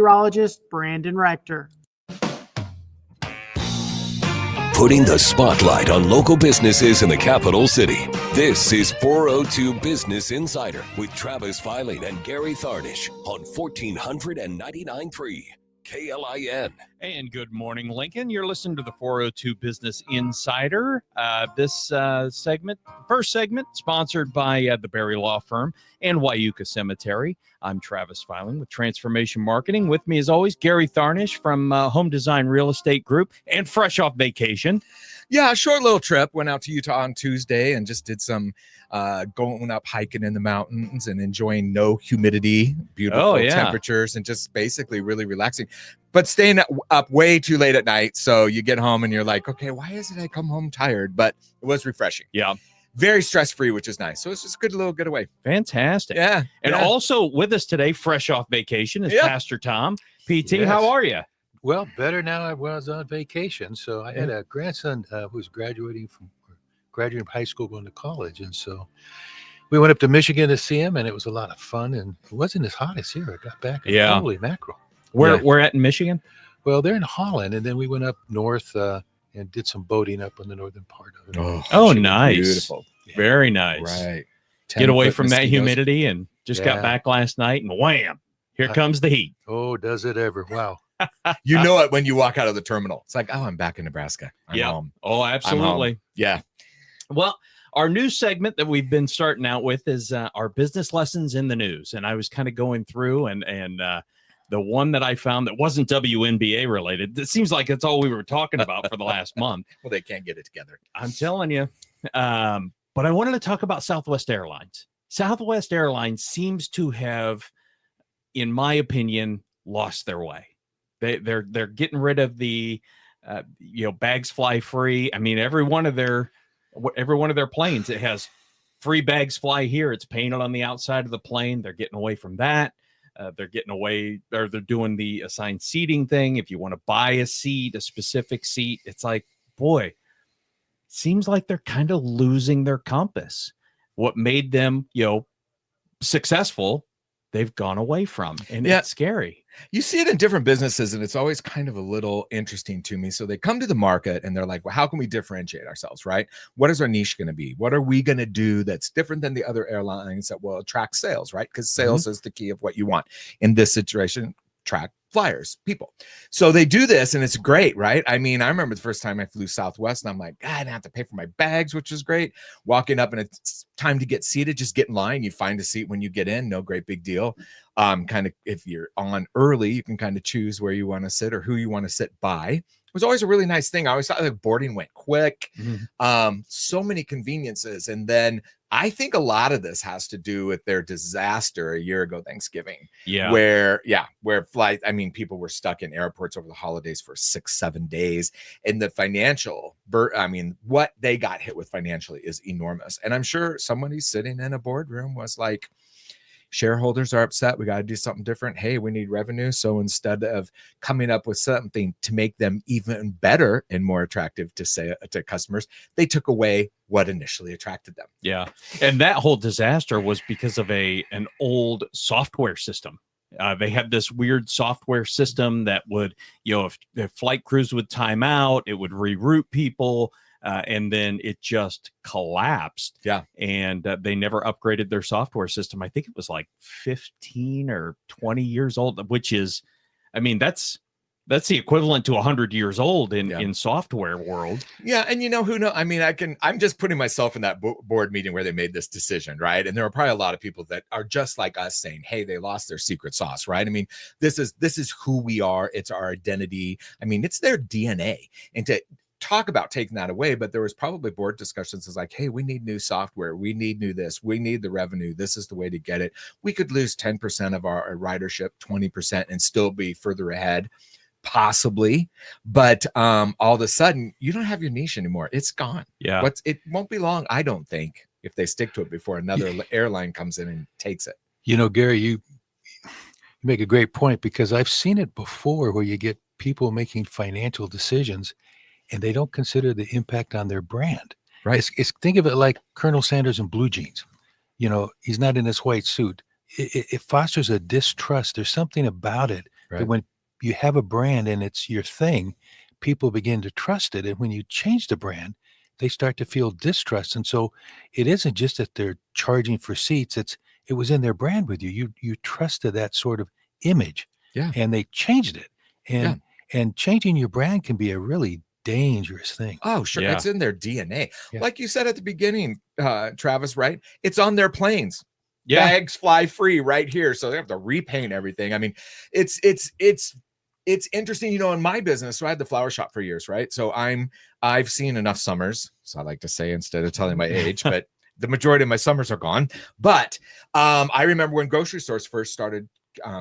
meteorologist Brandon Rector. Putting the spotlight on local businesses in the capital city. This is 402 Business Insider with Travis Filing and Gary Tharnish on 1499.3 KLIN. And good morning, Lincoln. You're listening to the 402 Business Insider. This first segment, sponsored by the Berry Law Firm and Wyuka Cemetery. I'm Travis Filing with Transformation Marketing. With me, as always, Gary Tharnish from Home Design Real Estate Group, and fresh off vacation. Yeah, a short little trip. Went out to Utah on Tuesday and just did some going up hiking in the mountains and enjoying no humidity, beautiful temperatures, and just basically really relaxing. But staying up way too late at night. So you get home and you're like, okay, why isn't I come home tired? But it was refreshing. Yeah. Very stress-free, which is nice. So it's just a good little getaway. Fantastic. Yeah. And also with us today, fresh off vacation, is Pastor Tom. PT, Yes. How are you? Well, better now. I was on vacation. So I had a grandson who was graduating from high school, going to college. And so we went up to Michigan to see him, and it was a lot of fun. And it wasn't as hot as here. I got back. And holy mackerel. Where at in Michigan? Well, they're in Holland. And then we went up north and did some boating up on the northern part of it. Oh, nice. Beautiful. Yeah. Very nice. Right. Get away from that humidity, and just got back last night, and wham, here comes the heat. Oh, does it ever. Wow. You know it when you walk out of the terminal. It's like, oh, I'm back in Nebraska. I'm home. Oh, absolutely. Yeah. Well, our news segment that we've been starting out with is our business lessons in the news. And I was kind of going through and the one that I found that wasn't WNBA related, it seems like it's all we were talking about for the last month. Well, they can't get it together. I'm telling you. But I wanted to talk about Southwest Airlines. Southwest Airlines seems to have, in my opinion, lost their way. They're getting rid of the bags fly free. I mean, every one of their planes, it has free bags fly here. It's painted on the outside of the plane. They're getting away from that. They're doing the assigned seating thing. If you want to buy a specific seat, it's like, boy, seems like they're kind of losing their compass. What made them, successful, they've gone away from, and it's scary. You see it in different businesses, and it's always kind of a little interesting to me. So they come to the market and they're like, well, how can we differentiate ourselves, right? What is our niche going to be? What are we going to do that's different than the other airlines that will attract sales, right? Because sales is the key of what you want. In this situation, attract flyers, people. So they do this, and it's great, right? I mean, I remember the first time I flew Southwest, and I'm like, God, I didn't have to pay for my bags, which is great. Walking up, and it's time to get seated, just get in line. You find a seat when you get in, no great big deal. Kind of, if you're on early, you can kind of choose where you want to sit or who you want to sit by. It was always a really nice thing. I always thought like boarding went quick. So many conveniences. And then I think a lot of this has to do with their disaster a year ago, Thanksgiving. Yeah. Where people were stuck in airports over the holidays for 6-7 days. And the financial, what they got hit with financially is enormous. And I'm sure somebody sitting in a boardroom was like, shareholders are upset. We got to do something different. Hey, we need revenue. So instead of coming up with something to make them even better and more attractive to customers, they took away what initially attracted them. Yeah. And that whole disaster was because of an old software system. They had this weird software system that would, if flight crews would time out, it would reroute people. And then it just collapsed. Yeah. And they never upgraded their software system. I think it was like 15 or 20 years old, which is, that's the equivalent to 100 years old in software world. Yeah. And I'm just putting myself in that board meeting where they made this decision, right? And there are probably a lot of people that are just like us saying, hey, they lost their secret sauce, right? I mean, this is who we are. It's our identity. I mean, it's their DNA. And to talk about taking that away, but there was probably board discussions as like, hey, we need new software, we need new this, we need the revenue, this is the way to get it. We could lose 10% of our ridership, 20%, and still be further ahead, possibly. But all of a sudden, you don't have your niche anymore. It's gone. Yeah. It won't be long, I don't think, if they stick to it before another airline comes in and takes it. Gary, you make a great point, because I've seen it before where you get people making financial decisions and they don't consider the impact on their brand. Right. It's think of it like Colonel Sanders in blue jeans. He's not in his white suit. It fosters a distrust. There's something about it Right. But when you have a brand and it's your thing, people begin to trust it. And when you change the brand, they start to feel distrust. And so it isn't just that they're charging for seats, it was in their brand with you. You trusted that sort of image. Yeah. And they changed it. And changing your brand can be a really dangerous thing. Oh, sure. Yeah. It's in their DNA. Yeah. Like you said at the beginning, Travis, right? It's on their planes. Yeah. Bags fly free right here. So they have to repaint everything. I mean, it's interesting, you know, in my business. So I had the flower shop for years, right? So I've seen enough summers. So I like to say, instead of telling my age, but the majority of my summers are gone. But I remember when grocery stores first started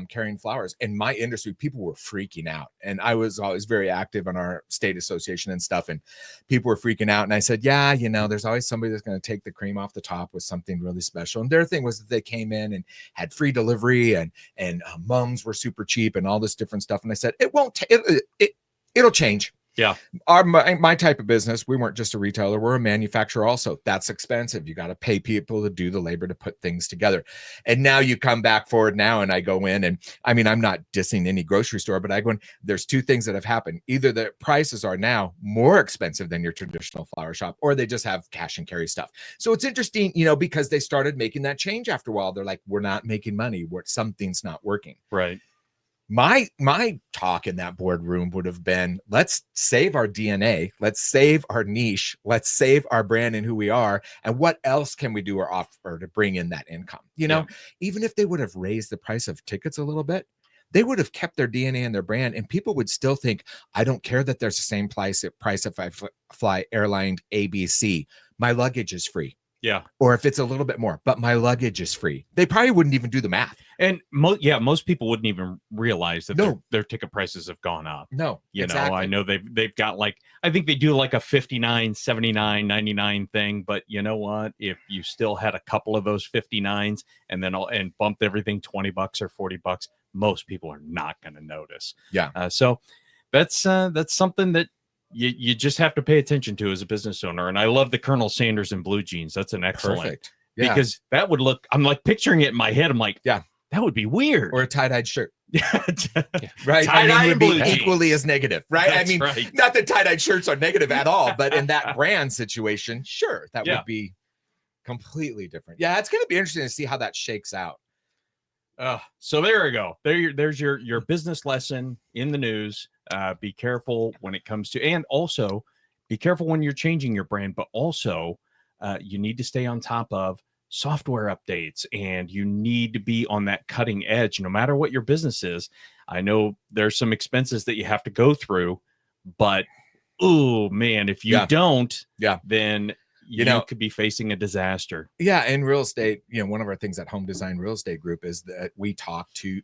carrying flowers in my industry, people were freaking out. And I was always very active in our state association and stuff. And people were freaking out. And I said, yeah, you know, there's always somebody that's going to take the cream off the top with something really special. And their thing was that they came in and had free delivery and mums were super cheap and all this different stuff. And I said, it'll change. Yeah. My type of business, we weren't just a retailer, we're a manufacturer also. That's expensive. You got to pay people to do the labor to put things together. And now you come back forward now and I go in and I mean, I'm not dissing any grocery store, but I go in, there's two things that have happened. Either the prices are now more expensive than your traditional flower shop, or they just have cash and carry stuff. So it's interesting, you know, because they started making that change after a while. They're like, we're not making money, something's not working. Right. My talk in that boardroom would have been, let's save our DNA, let's save our niche, let's save our brand and who we are, and what else can we do or offer to bring in that income? You know, even if they would have raised the price of tickets a little bit, they would have kept their DNA and their brand, and people would still think, I don't care that there's the same price if I fly airline ABC, my luggage is free. Yeah. Or if it's a little bit more, but my luggage is free. They probably wouldn't even do the math. And most people wouldn't even realize that their ticket prices have gone up. No, you know, I know they've got like, I think they do like a 59, 79, 99 thing, but you know what? If you still had a couple of those 59s and then bumped everything $20 or $40, most people are not going to notice. Yeah. So that's something that you just have to pay attention to as a business owner. And I love the Colonel Sanders in blue jeans. That's an excellent. Perfect. Yeah. Because that would look, I'm like picturing it in my head. I'm like, yeah, that would be weird. Or a tie-dyed shirt. Right. Tie-dye would be equally as negative, right? That's I mean, right. not that tie-dyed shirts are negative at all, but in that brand situation, sure, that would be completely different. Yeah, it's going to be interesting to see how that shakes out. So there you go. There's your business lesson in the news. Be careful when it comes to, and also be careful when you're changing your brand, but also you need to stay on top of software updates, and you need to be on that cutting edge no matter what your business is. I know there's some expenses that you have to go through, but oh man, if you don't, then you could be facing a disaster. Yeah. In real estate, you know, one of our things at Home Design Real Estate Group is that we talk to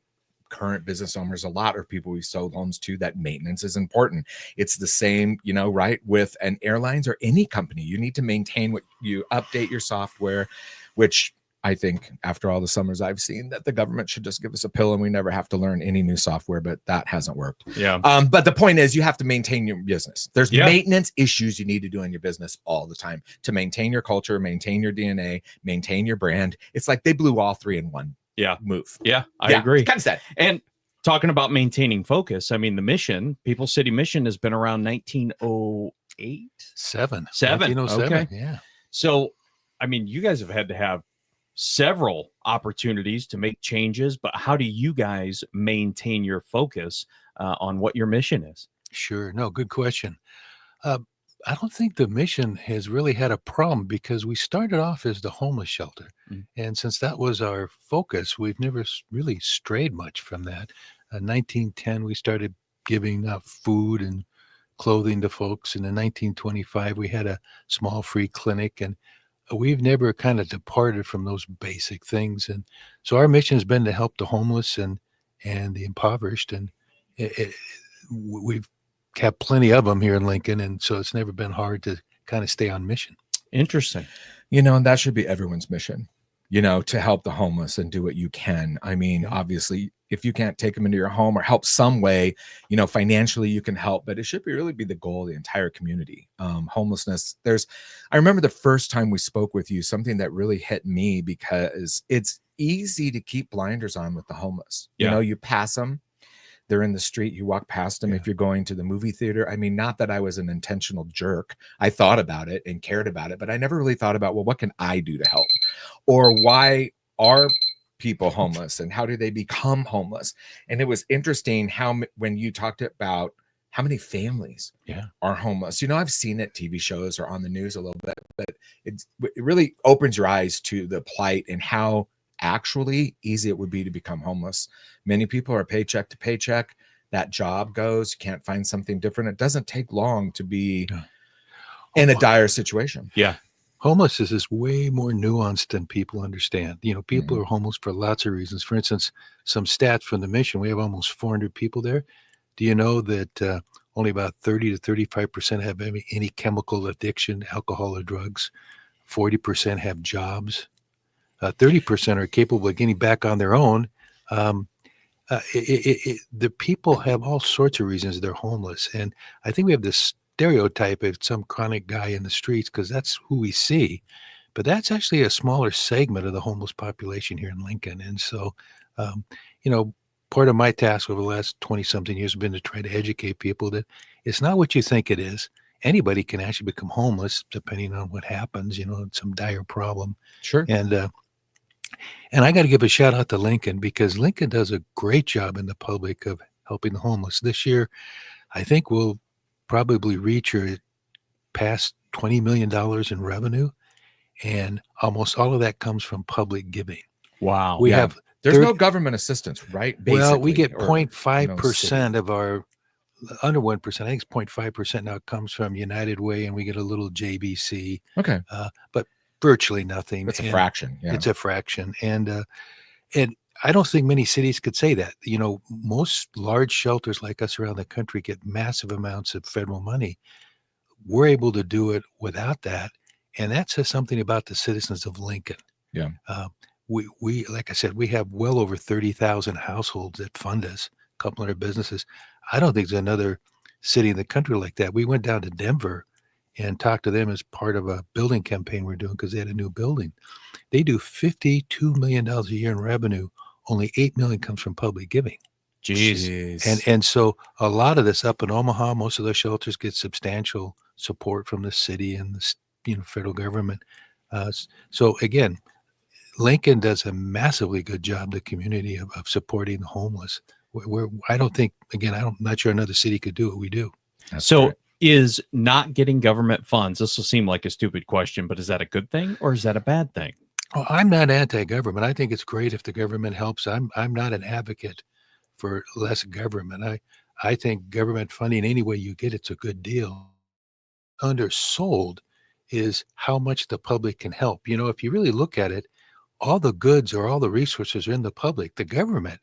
current business owners a lot, or people we sold homes to, that maintenance is important. It's the same, you know, right, with an airlines or any company. You need to maintain what you update your software, which I think after all the summers I've seen, that the government should just give us a pill and we never have to learn any new software, but that hasn't worked. Yeah. But the point is, you have to maintain your business. There's maintenance issues you need to do in your business all the time to maintain your culture, maintain your DNA, maintain your brand. It's like they blew all three in one move. Yeah, I agree. Kind of sad. And talking about maintaining focus, I mean, the mission, People's City Mission, has been around 1908? 1907. Okay. Yeah. So, I mean, you guys have had to have several opportunities to make changes, but how do you guys maintain your focus on what your mission is? Sure. No, good question. I don't think the mission has really had a problem, because we started off as the homeless shelter. And since that was our focus, we've never really strayed much from that. 1910, we started giving food and clothing to folks. And in 1925, we had a small free clinic, and we've never kind of departed from those basic things. And so our mission has been to help the homeless and the impoverished. And we've have plenty of them here in Lincoln, and so it's never been hard to kind of stay on mission. Interesting. You know, and that should be everyone's mission, you know, to help the homeless and do what you can. I mean, obviously, if you can't take them into your home or help some way, you know, financially you can help, but it should really be the goal of the entire community. Homelessness, I remember the first time we spoke with you, something that really hit me, because it's easy to keep blinders on with the homeless. You know, you pass them. they're in the street, you walk past them. Yeah. If you're going to the movie theater, I mean, not that I was an intentional jerk. I thought about it and cared about it, but I never really thought about, well, what can I do to help? Or why are people homeless and how do they become homeless? And it was interesting how when you talked about how many families are homeless. I've seen it TV shows or on the news a little bit, but it really opens your eyes to the plight and how actually easy it would be to become homeless. Many people are paycheck to paycheck. That job goes, you can't find something different. It doesn't take long to be in a dire situation. Yeah. Homelessness is way more nuanced than people understand. People are homeless for lots of reasons. For instance, some stats from the mission, we have almost 400 people there. Do you know that only about 30 to 35% have any chemical addiction, alcohol or drugs? 40% have jobs. 30% are capable of getting back on their own. The people have all sorts of reasons they're homeless. And I think we have this stereotype of some chronic guy in the streets because that's who we see. But that's actually a smaller segment of the homeless population here in Lincoln. And so, um, part of my task over the last 20-something years has been to try to educate people that it's not what you think it is. Anybody can actually become homeless depending on what happens, some dire problem. Sure. And I got to give a shout out to Lincoln because Lincoln does a great job in the public of helping the homeless. This year, I think we'll probably reach or past $20 million in revenue. And almost all of that comes from public giving. Wow. We have there's no government assistance, right? Basically, well, we get or, 0.5% of our under 1%. I think it's 0.5% now comes from United Way, and we get a little JBC. Okay. But virtually nothing. It's a fraction. Yeah. It's a fraction. And I don't think many cities could say that. Most large shelters like us around the country get massive amounts of federal money. We're able to do it without that. And that says something about the citizens of Lincoln. Yeah. We like I said, we have well over 30,000 households that fund us, a couple hundred businesses. I don't think there's another city in the country like that. We went down to Denver and talked to them as part of a building campaign we're doing because they had a new building. They do $52 million a year in revenue. Only $8 million comes from public giving. Jeez. And so a lot of this up in Omaha, most of those shelters get substantial support from the city and the federal government. So again, Lincoln does a massively good job, the community of supporting the homeless. I don't think, again, I'm not sure another city could do what we do. That's so great. is not getting government funds, this will seem like a stupid question, but is that a good thing or is that a bad thing? Oh, I'm not anti-government. I think it's great if the government helps. I'm not an advocate for less government. I think government funding, any way you get it's a good deal. Undersold is how much the public can help. If you really look at it, all the goods or all the resources are in the public. The government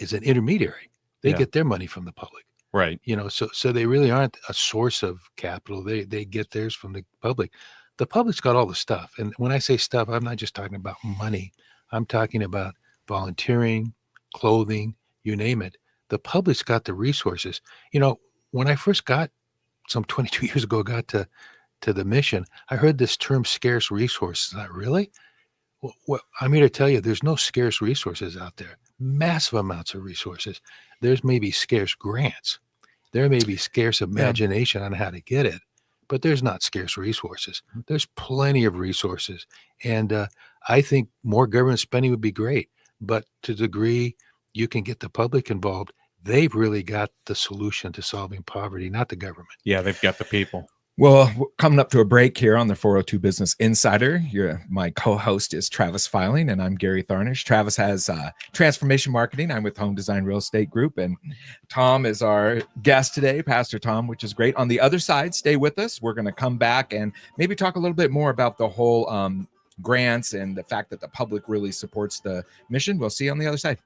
is an intermediary. They get their money from the public. Right. So they really aren't a source of capital. They get theirs from the public. The public's got all the stuff. And when I say stuff, I'm not just talking about money. I'm talking about volunteering, clothing, you name it. The public's got the resources. When I first got some 22 years ago, got to the mission, I heard this term scarce resources. Not really. Well, I'm here to tell you, there's no scarce resources out there. Massive amounts of resources. There's maybe scarce grants. There may be scarce imagination on how to get it, but there's not scarce resources. There's plenty of resources. And I think more government spending would be great. But to the degree you can get the public involved, they've really got the solution to solving poverty, not the government. Yeah, they've got the people. Well, we're coming up to a break here on the 402 Business Insider. My co-host is Travis Filing, and I'm Gary Tharnish. Travis has transformation marketing. I'm with Home Design Real Estate Group, and Tom is our guest today, Pastor Tom, which is great. On the other side, stay with us. We're going to come back and maybe talk a little bit more about the whole grants and the fact that the public really supports the mission. We'll see you on the other side.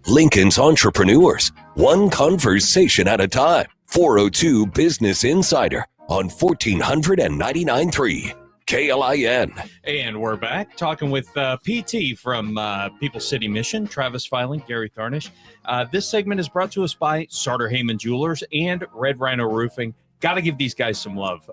Lincoln's entrepreneurs, one conversation at a time. 402 Business Insider on 1499.3 KLIN. And we're back talking with PT from People City Mission, Travis Filing, Gary Tharnish. This segment is brought to us by Sartor Heyman Jewelers and Red Rhino Roofing. Got to give these guys some love.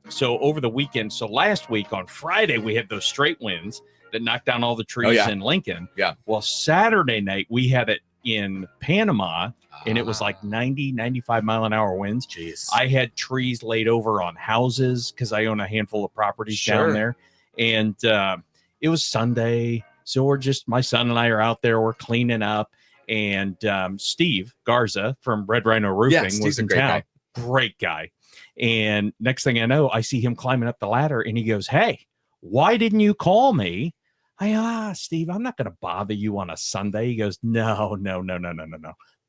So over the weekend, so last week on Friday, we had those straight winds that knocked down all the trees in Lincoln. Yeah. Well, Saturday night, we had it in Panama, and it was like 90, 95 mile an hour winds. Jeez. I had trees laid over on houses because I own a handful of properties down there. And it was Sunday. So my son and I are out there, we're cleaning up. And Steve Garza from Red Rhino Roofing was in town. Great guy. And next thing I know, I see him climbing up the ladder and he goes, "Hey, why didn't you call me?" Steve, I'm not going to bother you on a Sunday. He goes, No.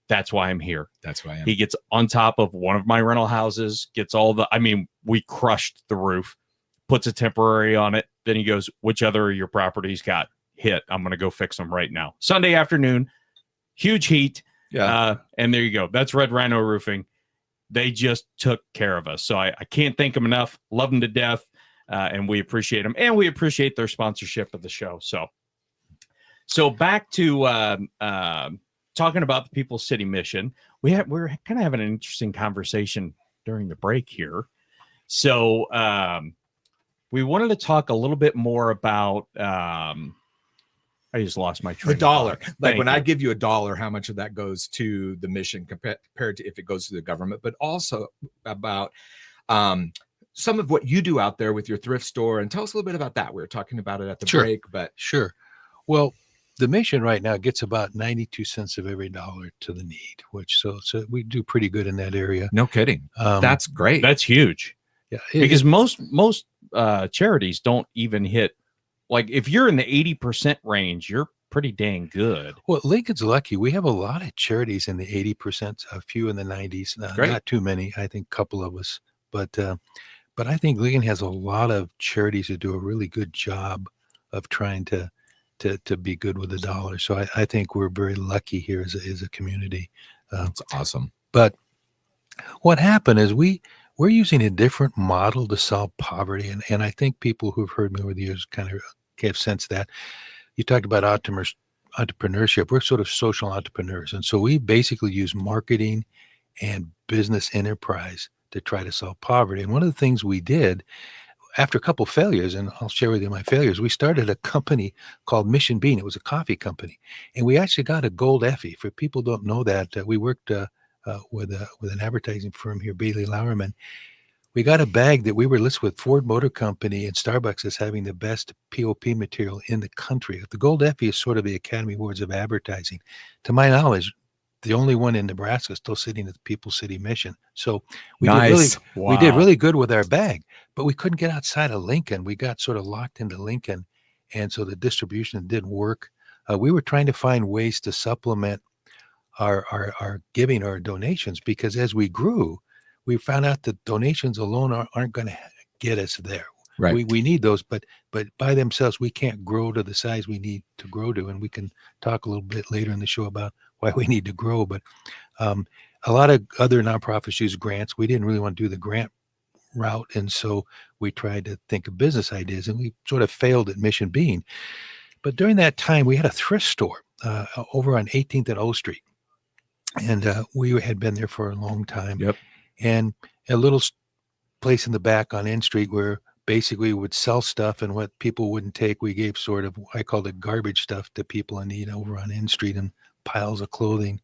That's why I'm here. That's why I am. He gets on top of one of my rental houses, we crushed the roof, puts a temporary on it. Then he goes, "Which other of your properties got hit? I'm going to go fix them right now." Sunday afternoon, huge heat. Yeah. And there you go. That's Red Rhino Roofing. They just took care of us. So I can't thank them enough. Love them to death. And we appreciate them. And we appreciate their sponsorship of the show. So back to talking about the People City Mission. We're kind of having an interesting conversation during the break here. So we wanted to talk a little bit more about I just lost my train. The dollar. Like when I give you $1, how much of that goes to the mission compared to if it goes to the government, but also about some of what you do out there with your thrift store. And tell us a little bit about that. We were talking about it at the break, but Sure. Well, the mission right now gets about 92 cents of every dollar to the need, so we do pretty good in that area. no kidding. That's great. That's huge. Yeah, Because most charities don't even hit, like if you're in the 80% range, you're pretty dang good. Well, Lincoln's lucky. We have a lot of charities in the 80%, a few in the 90s, not too many. I think a couple of us, but I think Lincoln has a lot of charities that do a really good job of trying to be good with the dollar. So I think we're very lucky here as a community. That's awesome. But what happened is we're using a different model to solve poverty. And I think people who've heard me over the years kind of have sensed that. You talked about entrepreneurship. We're sort of social entrepreneurs. And so we basically use marketing and business enterprise to try to solve poverty. And one of the things we did after a couple failures, and I'll share with you my failures, we started a company called Mission Bean. It was a coffee company. And we actually got a gold Effie. For people who don't know that, we worked with an advertising firm here, Bailey Lowerman. We got a bag that we were listed with Ford Motor Company and Starbucks as having the best POP material in the country. The gold Effie is sort of the Academy Awards of advertising. To my knowledge, the only one in Nebraska still sitting at the People City Mission. So we did really good with our bag, but we couldn't get outside of Lincoln. We got sort of locked into Lincoln. And so the distribution didn't work. We were trying to find ways to supplement our giving, our donations, because as we grew, we found out that donations alone aren't going to get us there. Right. We need those, but by themselves, we can't grow to the size we need to grow to. And we can talk a little bit later in the show about why we need to grow. But a lot of other nonprofits use grants. We didn't really want to do the grant route. And so we tried to think of business ideas, and we sort of failed at Mission Bean. But during that time, we had a thrift store over on 18th and O Street. And we had been there for a long time. Yep. And a little place in the back on N Street where basically we would sell stuff, and what people wouldn't take, we gave sort of, I called it garbage stuff to people in need over on N Street, and piles of clothing.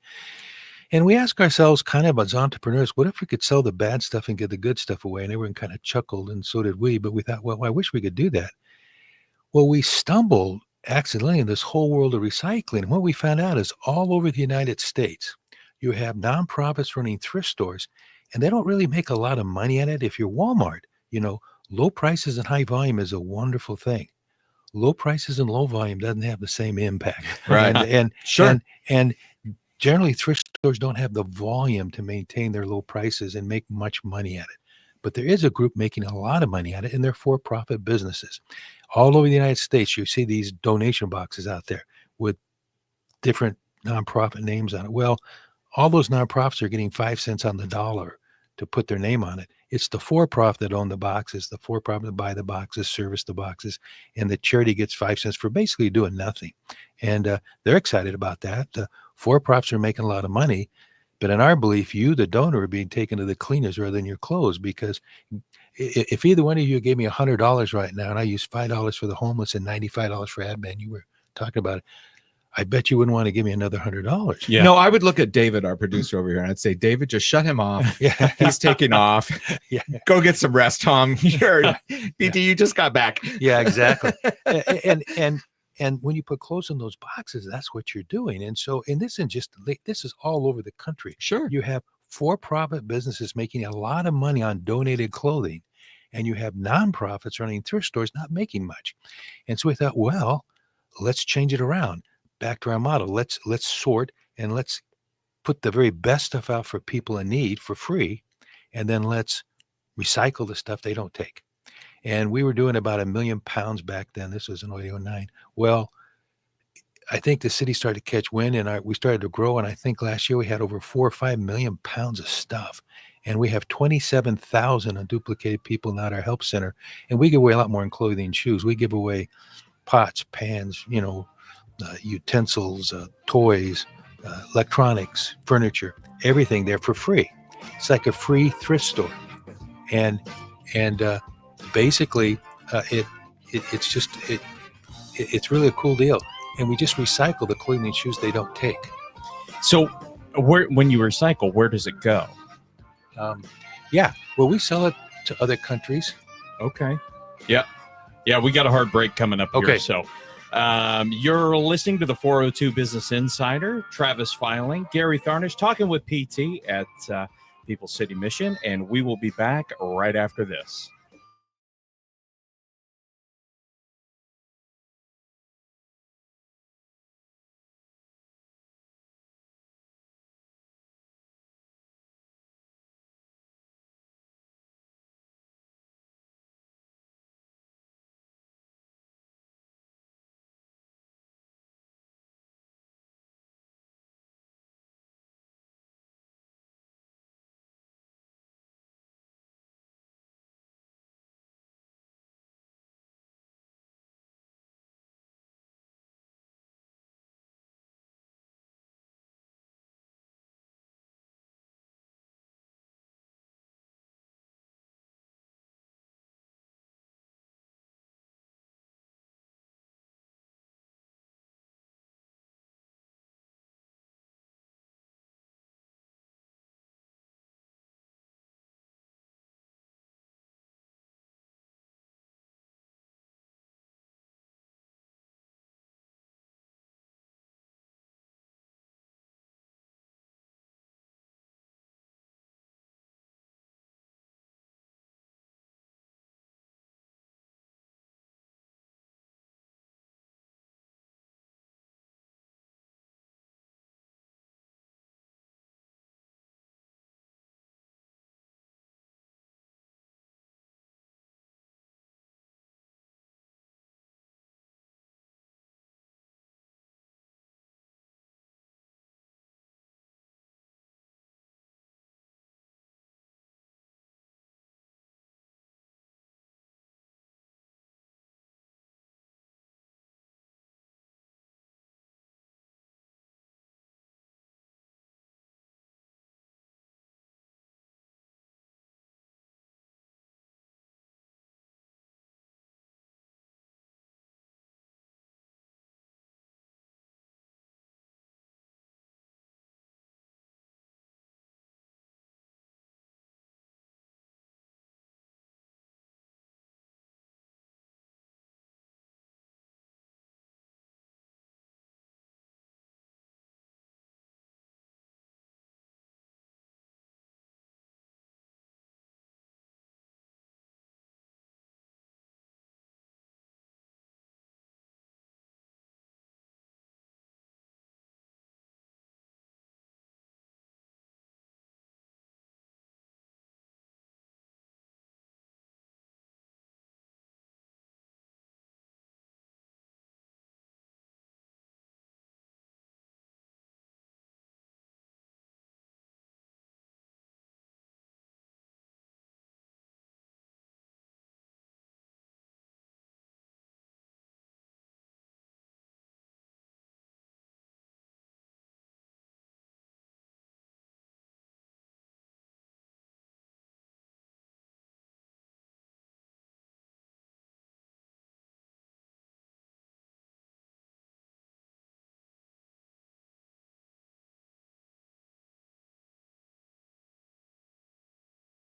And we asked ourselves kind of as entrepreneurs, what if we could sell the bad stuff and get the good stuff away? And everyone kind of chuckled, and so did we. But we thought, well, I wish we could do that. Well, we stumbled accidentally in this whole world of recycling. And what we found out is all over the United States, you have nonprofits running thrift stores, and they don't really make a lot of money at it. If you're Walmart, low prices and high volume is a wonderful thing. Low prices and low volume doesn't have the same impact. Right. And Sure. And generally thrift stores don't have the volume to maintain their low prices and make much money at it. But there is a group making a lot of money at it, and they're for-profit businesses. All over the United States, you see these donation boxes out there with different nonprofit names on it. Well, all those nonprofits are getting 5 cents on the dollar to put their name on it. It's the for-profit that own the boxes, the for-profit that buy the boxes, service the boxes, and the charity gets 5 cents for basically doing nothing. And they're excited about that. The for-profits are making a lot of money, but in our belief, you, the donor, are being taken to the cleaners rather than your clothes. Because if either one of you gave me $100 right now, and I use $5 for the homeless and $95 for admin, you were talking about it, I bet you wouldn't want to give me another $100. Yeah. No, I would look at David, our producer over here, and I'd say, David, just shut him off. Yeah. He's taking off. Yeah. Go get some rest, Tom. BT, you just got back. Yeah, exactly. And when you put clothes in those boxes, that's what you're doing. And so, and this isn't just this is all over the country. Sure. You have for-profit businesses making a lot of money on donated clothing, and you have nonprofits running thrift stores not making much. And so we thought, well, let's change it around. Back to our model. Let's sort and let's put the very best stuff out for people in need for free, and then let's recycle the stuff they don't take. And we were doing about 1 million pounds back then. This was in 2009. Well, I think the city started to catch wind, and we started to grow. And I think last year we had over 4 or 5 million pounds of stuff. And we have 27,000 unduplicated people now at our help center. And we give away a lot more in clothing and shoes. We give away pots, pans, utensils, toys, electronics, furniture, everything there for free. It's like a free thrift store. And basically, it's really a cool deal. And we just recycle the clothing and shoes they don't take. So, when you recycle, where does it go? Well, we sell it to other countries. Okay. Yeah, we got a hard break coming up here. Okay. So, you're listening to the 402 Business Insider. Travis Filing, Gary Tharnish, talking with PT at People's City Mission, and we will be back right after this.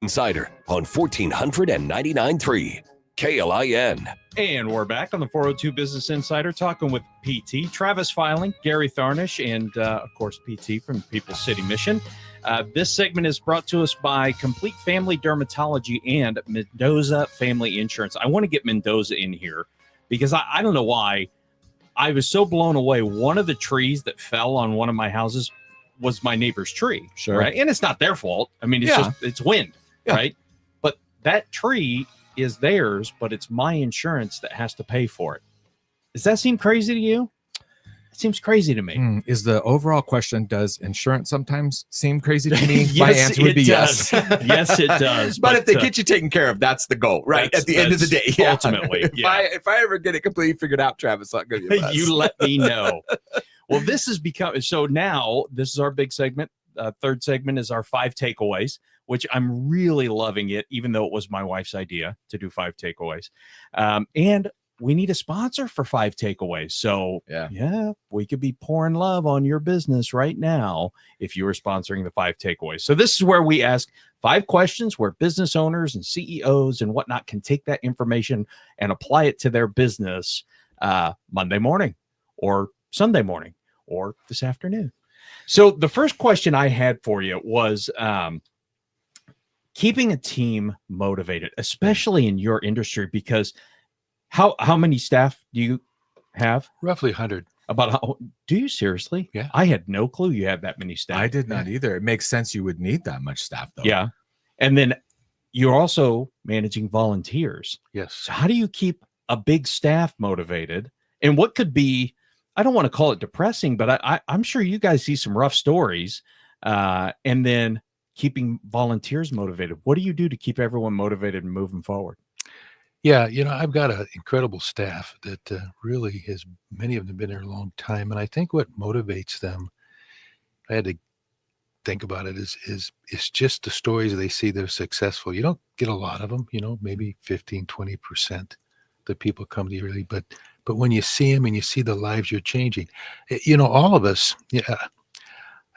Insider on 1499.3 KLIN. And we're back on the 402 Business Insider talking with PT, Travis Filing, Gary Tharnish, and of course, PT from People's City Mission. This segment is brought to us by Complete Family Dermatology and Mendoza Family Insurance. I want to get Mendoza in here because I don't know why. I was so blown away. One of the trees that fell on one of my houses was my neighbor's tree. Sure. Right. And it's not their fault. I mean, it's wind. Yeah. Right. But that tree is theirs, but it's my insurance that has to pay for it. Does that seem crazy to you? It seems crazy to me. Is the overall question, does insurance sometimes seem crazy to me? Yes, My answer would be does. yes. Yes, it does. But if they get you taken care of, that's the goal, right? At the end of the day. Yeah. Ultimately. If I ever get it completely figured out, Travis, I'll give you a buzz. You let me know. Well, this has become, so now this is our big segment. Third segment is our 5 takeaways, which I'm really loving it, even though it was my wife's idea to do 5 takeaways. And we need a sponsor for 5 takeaways. So yeah, we could be pouring love on your business right now if you were sponsoring the 5 takeaways. So this is where we ask 5 questions where business owners and CEOs and whatnot can take that information and apply it to their business Monday morning or Sunday morning or this afternoon. So the first question I had for you was keeping a team motivated, especially in your industry, because how many staff do you have? Roughly 100. About how do you seriously? Yeah. I had no clue you had that many staff. I did not either. It makes sense you would need that much staff, though. Yeah. And then you're also managing volunteers. Yes. So how do you keep a big staff motivated? And what could be, I don't want to call it depressing, but I'm sure you guys see some rough stories. And then keeping volunteers motivated. What do you do to keep everyone motivated and moving forward? Yeah, I've got an incredible staff that really has, many of them have been there a long time. And I think what motivates them, I had to think about it, is just the stories they see they're successful. You don't get a lot of them, maybe 15, 20% that people come to you really. But when you see them and you see the lives you're changing, all of us,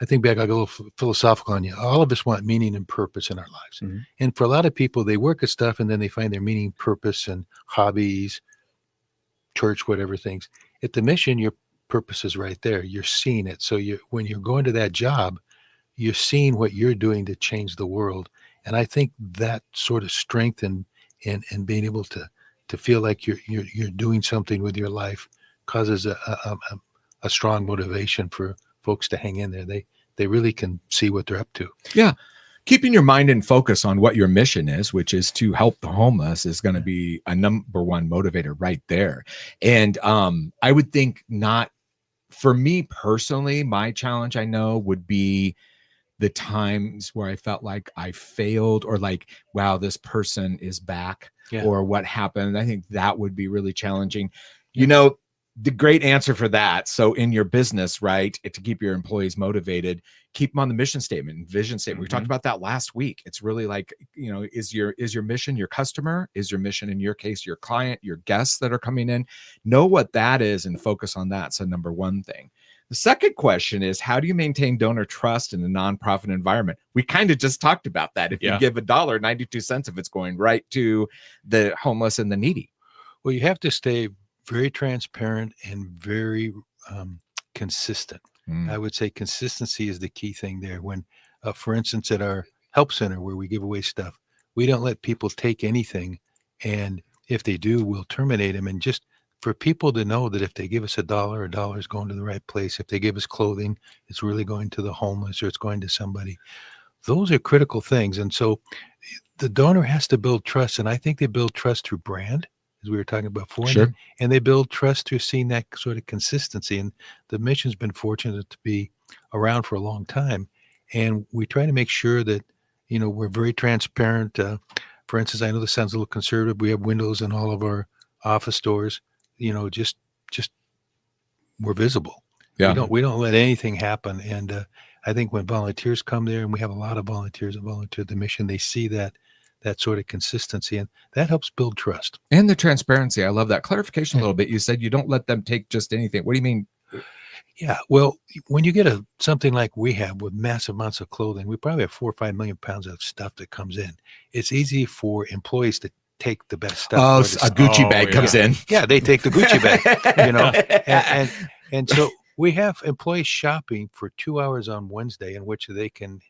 I think back, I go a little philosophical on you. All of us want meaning and purpose in our lives. Mm-hmm. And for a lot of people, they work at stuff and then they find their meaning, purpose, and hobbies, church, whatever things. At the mission, your purpose is right there. You're seeing it. So when you're going to that job, you're seeing what you're doing to change the world. And I think that sort of strength and being able to feel like you're doing something with your life causes a strong motivation for folks to hang in there. They really can see what they're up to. Yeah. Keeping your mind in focus on what your mission is, which is to help the homeless, is going to be a number one motivator right there. And I would think not, for me personally, my challenge I know would be the times where I felt like I failed or like, wow, this person is back or what happened. I think that would be really challenging. The great answer for that. So in your business, right, to keep your employees motivated, keep them on the mission statement and vision statement. We talked about that last week. It's really like, is your mission your customer? Is your mission, in your case, your client, your guests that are coming in? Know what that is and focus on that. So number one thing. The second question is, how do you maintain donor trust in a nonprofit environment? We kind of just talked about that. If you give $1, 92 cents if it's going right to the homeless and the needy. Well, you have to stay very transparent and very consistent. I would say consistency is the key thing there. When, for instance, at our help center where we give away stuff, we don't let people take anything. And if they do, we'll terminate them. And just for people to know that if they give us $1 is going to the right place. If they give us clothing, it's really going to the homeless or it's going to somebody. Those are critical things. And so the donor has to build trust. And I think they build trust through brand, as we were talking about before. Sure. And they build trust through seeing that sort of consistency. And the mission's been fortunate to be around for a long time. And we try to make sure that, we're very transparent. For instance, I know this sounds a little conservative. We have windows in all of our office doors, just we're visible. Yeah. We don't let anything happen. And I think when volunteers come there, and we have a lot of volunteers that volunteer at the mission, they see that sort of consistency, and that helps build trust. And the transparency. I love that. Clarification a little bit. You said you don't let them take just anything. What do you mean? Yeah. Well, when you get something like we have with massive amounts of clothing, we probably have 4 or 5 million pounds of stuff that comes in. It's easy for employees to take the best stuff. Oh, or a the Gucci Oh, bag comes in. Yeah, they take the Gucci bag, and so we have employees shopping for 2 hours on Wednesday in which they can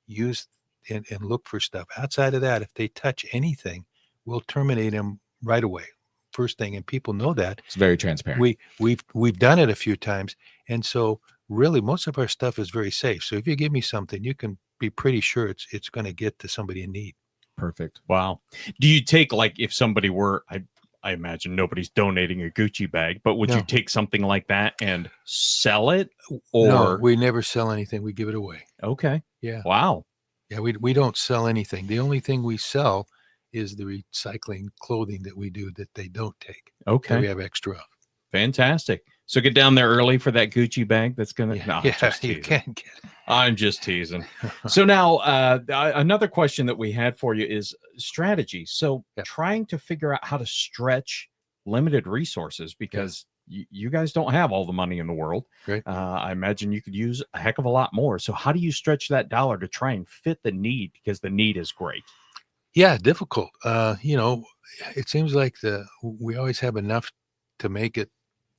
use and look for stuff. Outside of that, if they touch anything, we'll terminate them right away, first thing, and people know that. It's very transparent. We've done it a few times, and so really most of our stuff is very safe. So if you give me something, you can be pretty sure it's going to get to somebody in need. Perfect. Wow. Do you take, like, if somebody were, I imagine nobody's donating a Gucci bag, but would you No. take something like that and sell it? Or No, we never sell anything. We give it away. okay. Yeah. Wow. Yeah, we don't sell anything. The only thing we sell is the recycling clothing that we do that they don't take. That we Okay. have extra of. Fantastic. So get down there early for that Gucci bag. That's gonna. Yeah, No, I'm yeah, just you teasing. can't get it. I'm just teasing. So now, another question that we had for you is strategy. So Yeah. trying to figure out how to stretch limited resources, because you guys don't have all the money in the world. Right. I imagine you could use a heck of a lot more. So how do you stretch that dollar to try and fit the need? Because the need is great. Yeah, difficult. It seems like we always have enough to make it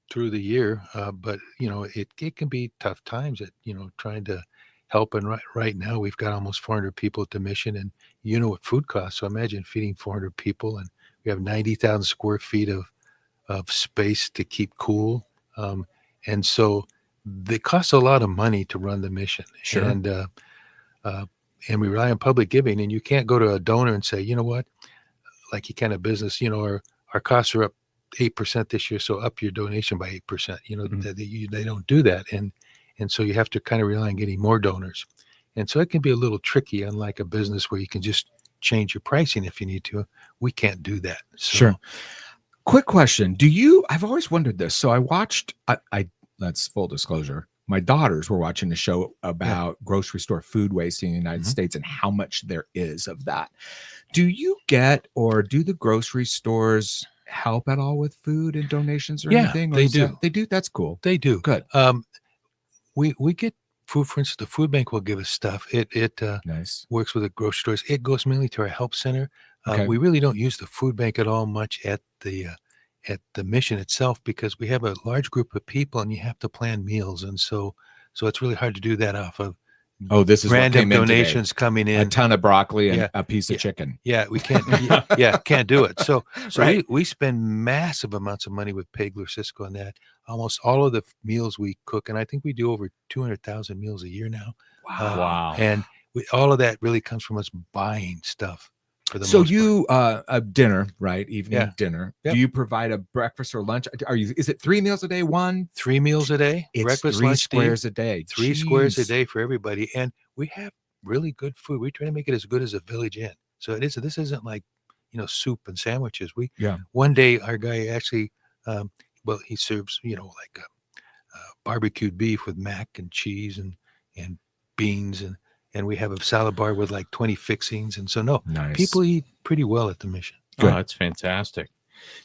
through the year, but it can be tough times at trying to help. And right now we've got almost 400 people at the mission, and you know what food costs. So imagine feeding 400 people, and we have 90,000 square feet of space to keep cool, and so it costs a lot of money to run the mission. Sure. And we rely on public giving, and you can't go to a donor and say, you know what, like you kind of business, our costs are up 8% this year, so up your donation by 8%. They don't do that, and so you have to kind of rely on getting more donors, and so it can be a little tricky. Unlike a business where you can just change your pricing if you need to, we can't do that. So, Sure. Quick question. I've always wondered this. So I watched, let's full disclosure. My daughters were watching a show about grocery store food waste in the United Mhm. States and how much there is of that. Do you get, or do the grocery stores help at all with food and donations or Yeah, anything? Or they is that- do. They do. That's cool. They do. Good. We get food. For instance, the food bank will give us stuff. It Nice. works with the grocery stores. It goes mainly to our help center. Okay. We really don't use the food bank at all much at the mission itself, because we have a large group of people and you have to plan meals, and so it's really hard to do that off of Oh, this is what random came in today. donations coming A in. ton of broccoli and Yeah. a piece of chicken. Yeah, we can't. Can't do it. So Right. we spend massive amounts of money with Pegler, Cisco, and that. Almost all of the meals we cook, and I think we do over 200,000 meals a year now. Wow. And all of that really comes from us buying stuff for the So most part. you a dinner, right? Evening Yeah. dinner. Yep. Do you provide a breakfast or lunch? Is it 3 meals a day? 1? 3 meals a day, It's breakfast, 3 lunch, squares a day. 3 squares a Jeez. day for everybody, and we have really good food. We try to make it as good as a Village Inn. So this isn't like soup and sandwiches. Yeah. One day our guy actually, he serves like barbecued beef with mac and cheese and beans, and we have a salad bar with like 20 fixings, and so Nice. people eat pretty well at the mission. Oh, that's fantastic.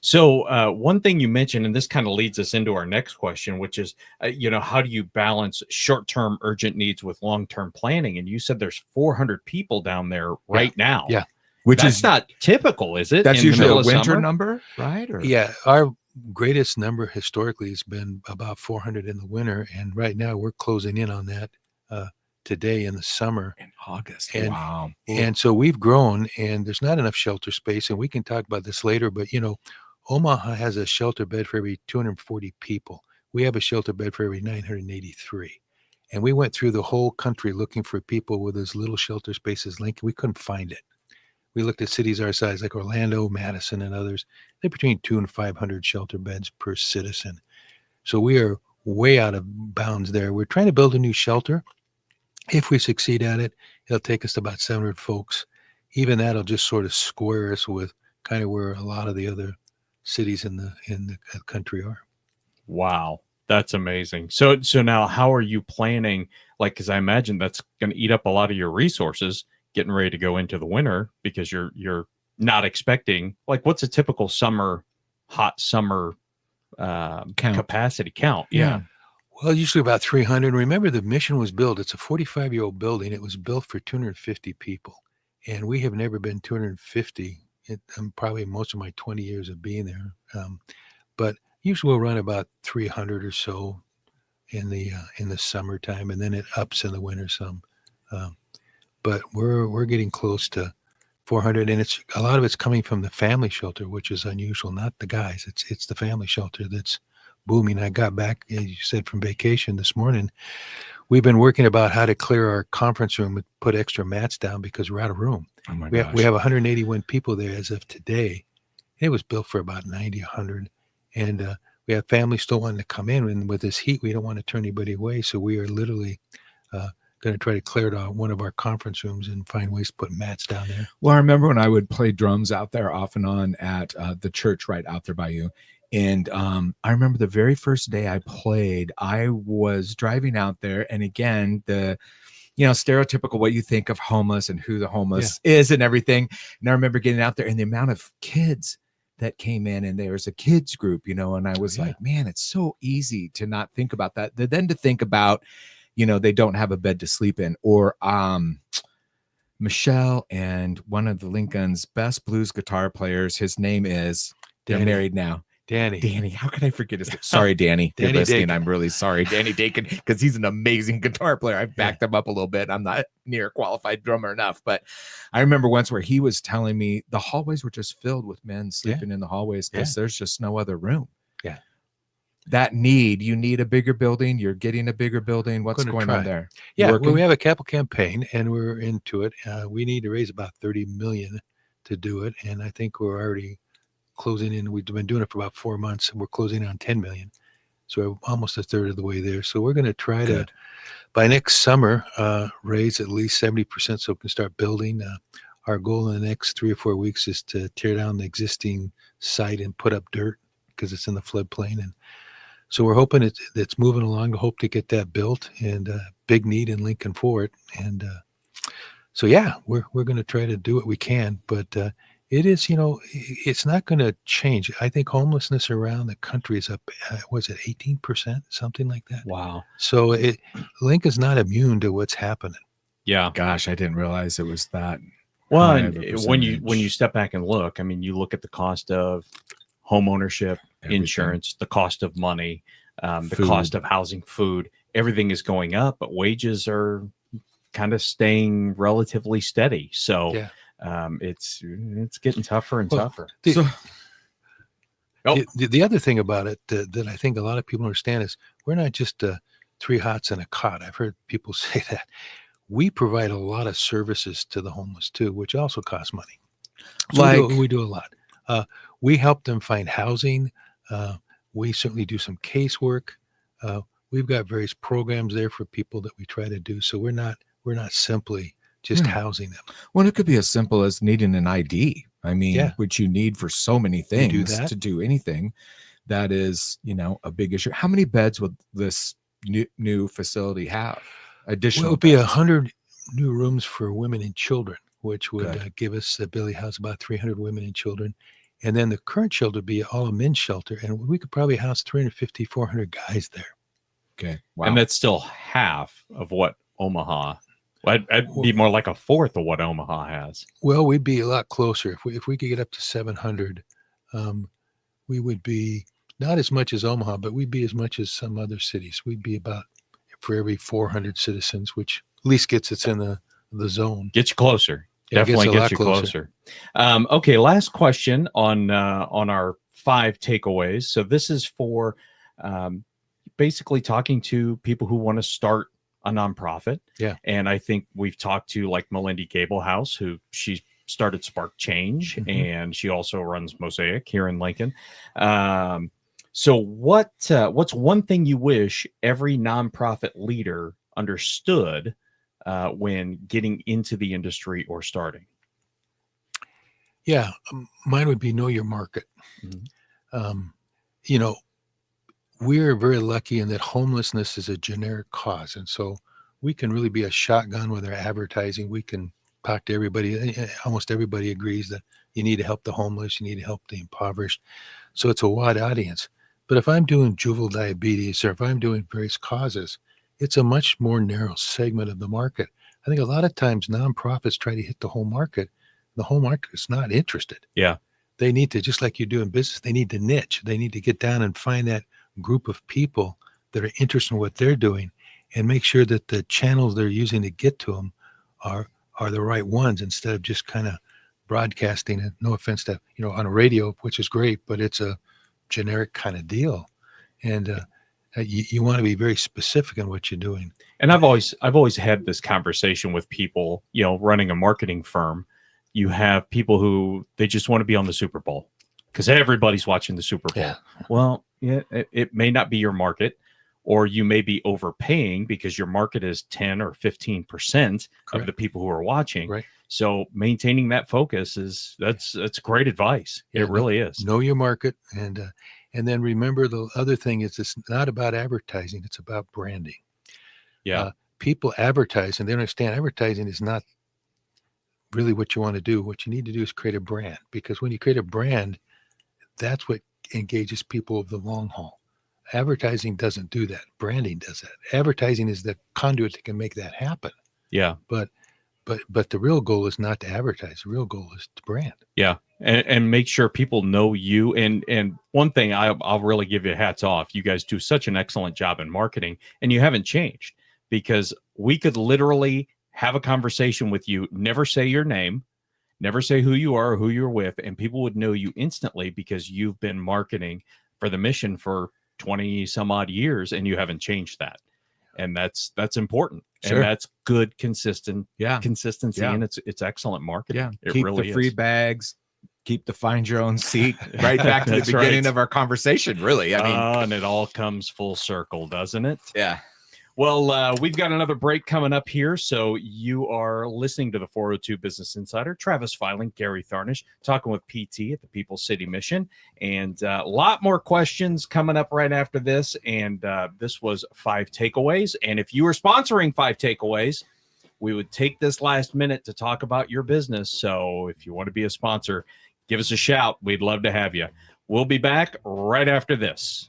So one thing you mentioned, and this kind of leads us into our next question, which is, how do you balance short-term urgent needs with long-term planning? And you said there's 400 people down there right now. Yeah. Which That's is not typical, is it? That's in the usually a middle of winter summer? number, right? Or Yeah, our greatest number historically has been about 400 in the winter, and right now we're closing in on that today in the summer. in August. And- Wow. And so we've grown, and there's not enough shelter space, and we can talk about this later, but Omaha has a shelter bed for every 240 people. We have a shelter bed for every 983. And we went through the whole country looking for people with as little shelter space as Lincoln. We couldn't find it. We looked at cities our size, like Orlando, Madison, and others. They're between 200 and 500 shelter beds per citizen. So we are way out of bounds there. We're trying to build a new shelter. If we succeed at it, it'll take us to about 700 folks. Even that'll just sort of square us with kind of where a lot of the other cities in the country are. Wow, that's amazing. So now how are you planning? Like, because I imagine that's going to eat up a lot of your resources getting ready to go into the winter, because you're not expecting, like, what's a typical hot summer Count. capacity count? Yeah. Well, usually about 300. Remember, the mission was built. It's a 45-year-old building. It was built for 250 people, and we have never been 250. Probably most of my 20 years of being there. But usually we'll run about 300 or so in the summertime, and then it ups in the winter some. But we're getting close to 400, and it's a lot of it's coming from the family shelter, which is unusual. Not the guys. It's the family shelter that's booming. I got back, as you said, from vacation this morning. We've been working about how to clear our conference room and put extra mats down because we're out of room. Oh my We gosh. have 181 people there as of today. It was built for about 90, 100, and we have families still wanting to come in. And with this heat, we don't want to turn anybody away. So we are literally going to try to clear out one of our conference rooms and find ways to put mats down there. Well, I remember when I would play drums out there off and on at the church right out there by you. And I remember the very first day I played, I was driving out there. And again, the, stereotypical what you think of homeless and who the homeless is and everything. And I remember getting out there and the amount of kids that came in, and there was a kids group, and I was like, man, it's so easy to not think about that. Then to think about, they don't have a bed to sleep in, or Michelle and one of the Lincoln's best blues guitar players, his name is, they're Danny. married now. Danny. How can I forget his name? Sorry, Danny. You're Danny listening. Dakin. I'm really sorry, Danny Dakin, because he's an amazing guitar player. I've backed him up a little bit. I'm not near a qualified drummer enough, but I remember once where he was telling me the hallways were just filled with men sleeping in the hallways because there's just no other room. Yeah. That you need a bigger building. You're getting a bigger building. What's going on there? Yeah, well, we have a capital campaign and we're into it. We need to raise about 30 million to do it. And I think we're already closing in. We've been doing it for about 4 months and we're closing on 10 million. So we're almost a third of the way there. So we're going to try to, by next summer, raise at least 70% so we can start building. Our goal in the next 3 or 4 weeks is to tear down the existing site and put up dirt because it's in the floodplain. And so we're hoping it's moving along to hope to get that built, and big need in Lincoln for it. And so, we're going to try to do what we can, but it is, it's not going to change. I think homelessness around the country is up, was it 18%, something like that? Wow. So Lincoln's not immune to what's happening. Yeah. Gosh, I didn't realize it was that. Well, and when you step back and look, I mean, you look at the cost of home ownership, insurance, the cost of money, the cost of housing, food, everything is going up, but wages are kind of staying relatively steady. So it's getting tougher and tougher. The other thing about it that I think a lot of people understand is we're not just 3 hots and a cot. I've heard people say that. We provide a lot of services to the homeless too, which also costs money. So we do a lot. We help them find housing. We certainly do some casework. We've got various programs there for people that we try to do. So we're not simply just housing them. Well, it could be as simple as needing an ID. I mean, which you need for so many things to do anything. That is, a big issue. How many beds would this new facility have? Additional? Well, it would be 100 new rooms for women and children, which would give us the ability to house about 300 women and children. And then the current shelter would be all a men's shelter, and we could probably house 350, 400 guys there. Okay. Wow. And that's still half of what Omaha, I'd be more like a fourth of what Omaha has. Well, we'd be a lot closer. If we could get up to 700, we would be not as much as Omaha, but we'd be as much as some other cities. We'd be about for every 400 citizens, which at least gets us in the zone. Get you closer. Definitely gets you closer. Okay, last question on our 5 takeaways. So this is for basically talking to people who want to start a nonprofit. Yeah. And I think we've talked to like Melindy Gablehouse, who she started Spark Change, and she also runs Mosaic here in Lincoln. So what's one thing you wish every nonprofit leader understood when getting into the industry or starting? Yeah, mine would be know your market. We're very lucky in that homelessness is a generic cause. And so we can really be a shotgun with our advertising. We can talk to everybody. Almost everybody agrees that you need to help the homeless. You need to help the impoverished. So it's a wide audience. But if I'm doing juvenile diabetes or if I'm doing various causes, it's a much more narrow segment of the market. I think a lot of times nonprofits try to hit the whole market. The whole market is not interested. Yeah. They need to, just like you do in business, they need to niche. They need to get down and find that group of people that are interested in what they're doing and make sure that the channels they're using to get to them are the right ones, instead of just kind of broadcasting it. No offense to, on a radio, which is great, but it's a generic kind of deal. And you want to be very specific in what you're doing. And I've always had this conversation with people, running a marketing firm. You have people who they just want to be on the Super Bowl because everybody's watching the Super Bowl. Yeah. Well, yeah, it may not be your market, or you may be overpaying because your market is 10 or 15% of the people who are watching. Right. So maintaining that focus that's great advice. Yeah, it really is. Know your market, and then remember, the other thing is, it's not about advertising; it's about branding. Yeah. People advertise, and they don't understand advertising is not really what you want to do. What you need to do is create a brand, because when you create a brand, that's what engages people over the long haul. Advertising doesn't do that. Branding does that. Advertising is the conduit that can make that happen. Yeah. But the real goal is not to advertise. The real goal is to brand. Yeah. And make sure people know you. And one thing I'll really give you hats off. You guys do such an excellent job in marketing, and you haven't changed, because we could literally have a conversation with you, never say your name, never say who you are or who you're with, and people would know you instantly because you've been marketing for the mission for 20 some odd years, and you haven't changed that. And that's important. Sure. And that's good, consistency. Yeah. And it's excellent marketing. Yeah. It Keep really the free is. bags. Keep the find your own seat. Right back to the That's beginning right. of our conversation. Really, I mean, And it all comes full circle, doesn't it? yeah. Well, we've got another break coming up here. So you are listening to the 402 Business Insider. Travis Filing, Gary Tharnish, talking with PT at the People's City Mission. And a lot more questions coming up right after this. And this was 5 takeaways. And if you are sponsoring 5 takeaways, we would take this last minute to talk about your business. So if you want to be a sponsor, give us a shout. We'd love to have you. We'll be back right after this.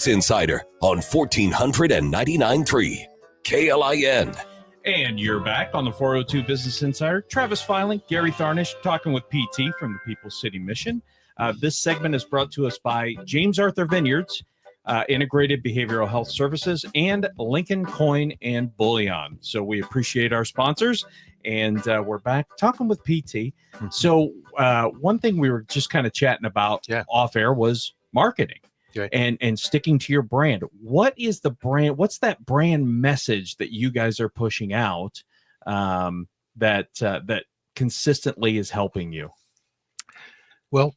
Insider on 1499.3 KLIN. And you're back on the 402 Business Insider. Travis Filing, Gary Tharnish, talking with PT from the People's City Mission. This segment is brought to us by James Arthur Vineyards, Integrated Behavioral Health Services, and Lincoln Coin and Bullion. So we appreciate our sponsors, and we're back talking with PT. So one thing we were just kind of chatting about off air was marketing. Okay. And sticking to your brand. What is the brand? What's that brand message that you guys are pushing out that consistently is helping you? Well,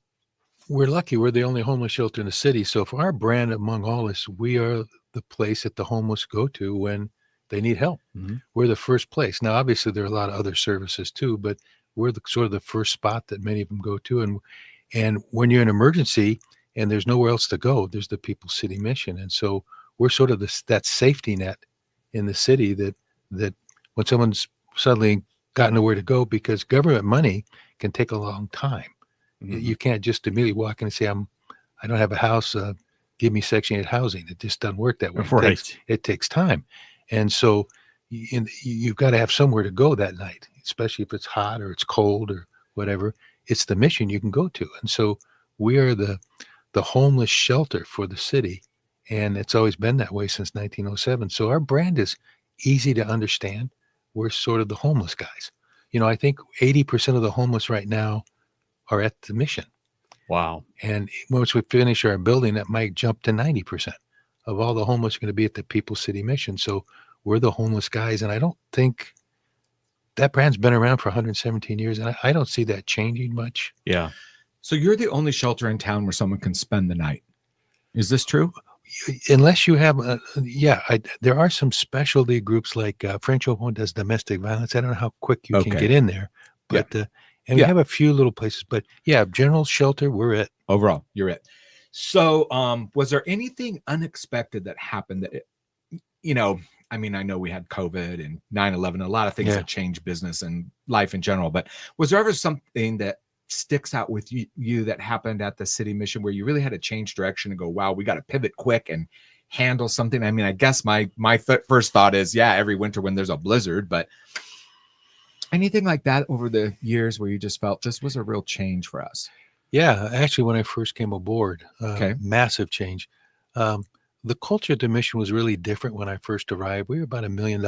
we're lucky. We're the only homeless shelter in the city. So for our brand among all this, we are the place that the homeless go to when they need help. Mm-hmm. We're the first place. Now, obviously, there are a lot of other services too, but we're sort of the first spot that many of them go to. And when you're in an emergency, and there's nowhere else to go, there's the People's City Mission. And so we're sort of that safety net in the city that when someone's suddenly got nowhere to go, because government money can take a long time. Mm-hmm. You can't just immediately walk in and say, I don't have a house, give me Section 8 housing. It just doesn't work that way. Right. It takes time. And so you've got to have somewhere to go that night, especially if it's hot or it's cold or whatever. It's the mission you can go to. And so we are the homeless shelter for the city. And it's always been that way since 1907. So our brand is easy to understand. We're sort of the homeless guys. I think 80% of the homeless right now are at the mission. Wow. And once we finish our building, that might jump to 90% of all the homeless are going to be at the People's City Mission. So we're the homeless guys. And I don't think that brand's been around for 117 years. And I don't see that changing much. Yeah. So you're the only shelter in town where someone can spend the night. Is this true? Unless you have, there are some specialty groups like French Open does domestic violence. I don't know how quick you can get in there, but we have a few little places. But general shelter, we're it. Overall, you're it. So was there anything unexpected that happened that, I know we had COVID and 9/11, a lot of things that changed business and life in general, but was there ever something that sticks out with you that happened at the city mission where you really had to change direction and go, wow, we got to pivot quick and handle something? I guess my first thought is, every winter when there's a blizzard, but anything like that over the years where you just felt this was a real change for us? Yeah, actually, when I first came aboard, massive change. The culture at the mission was really different when I first arrived. We were about $1 million,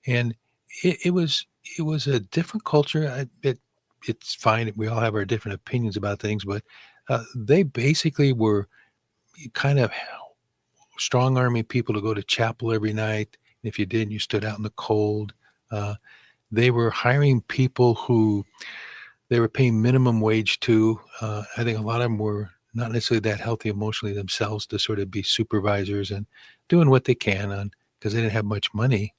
and it was a different culture. It's fine. We all have our different opinions about things, but they basically were kind of strong-arming people to go to chapel every night. If you didn't, you stood out in the cold. They were hiring people who they were paying minimum wage to. I think a lot of them were not necessarily that healthy emotionally themselves to sort of be supervisors and doing what they can because they didn't have much money.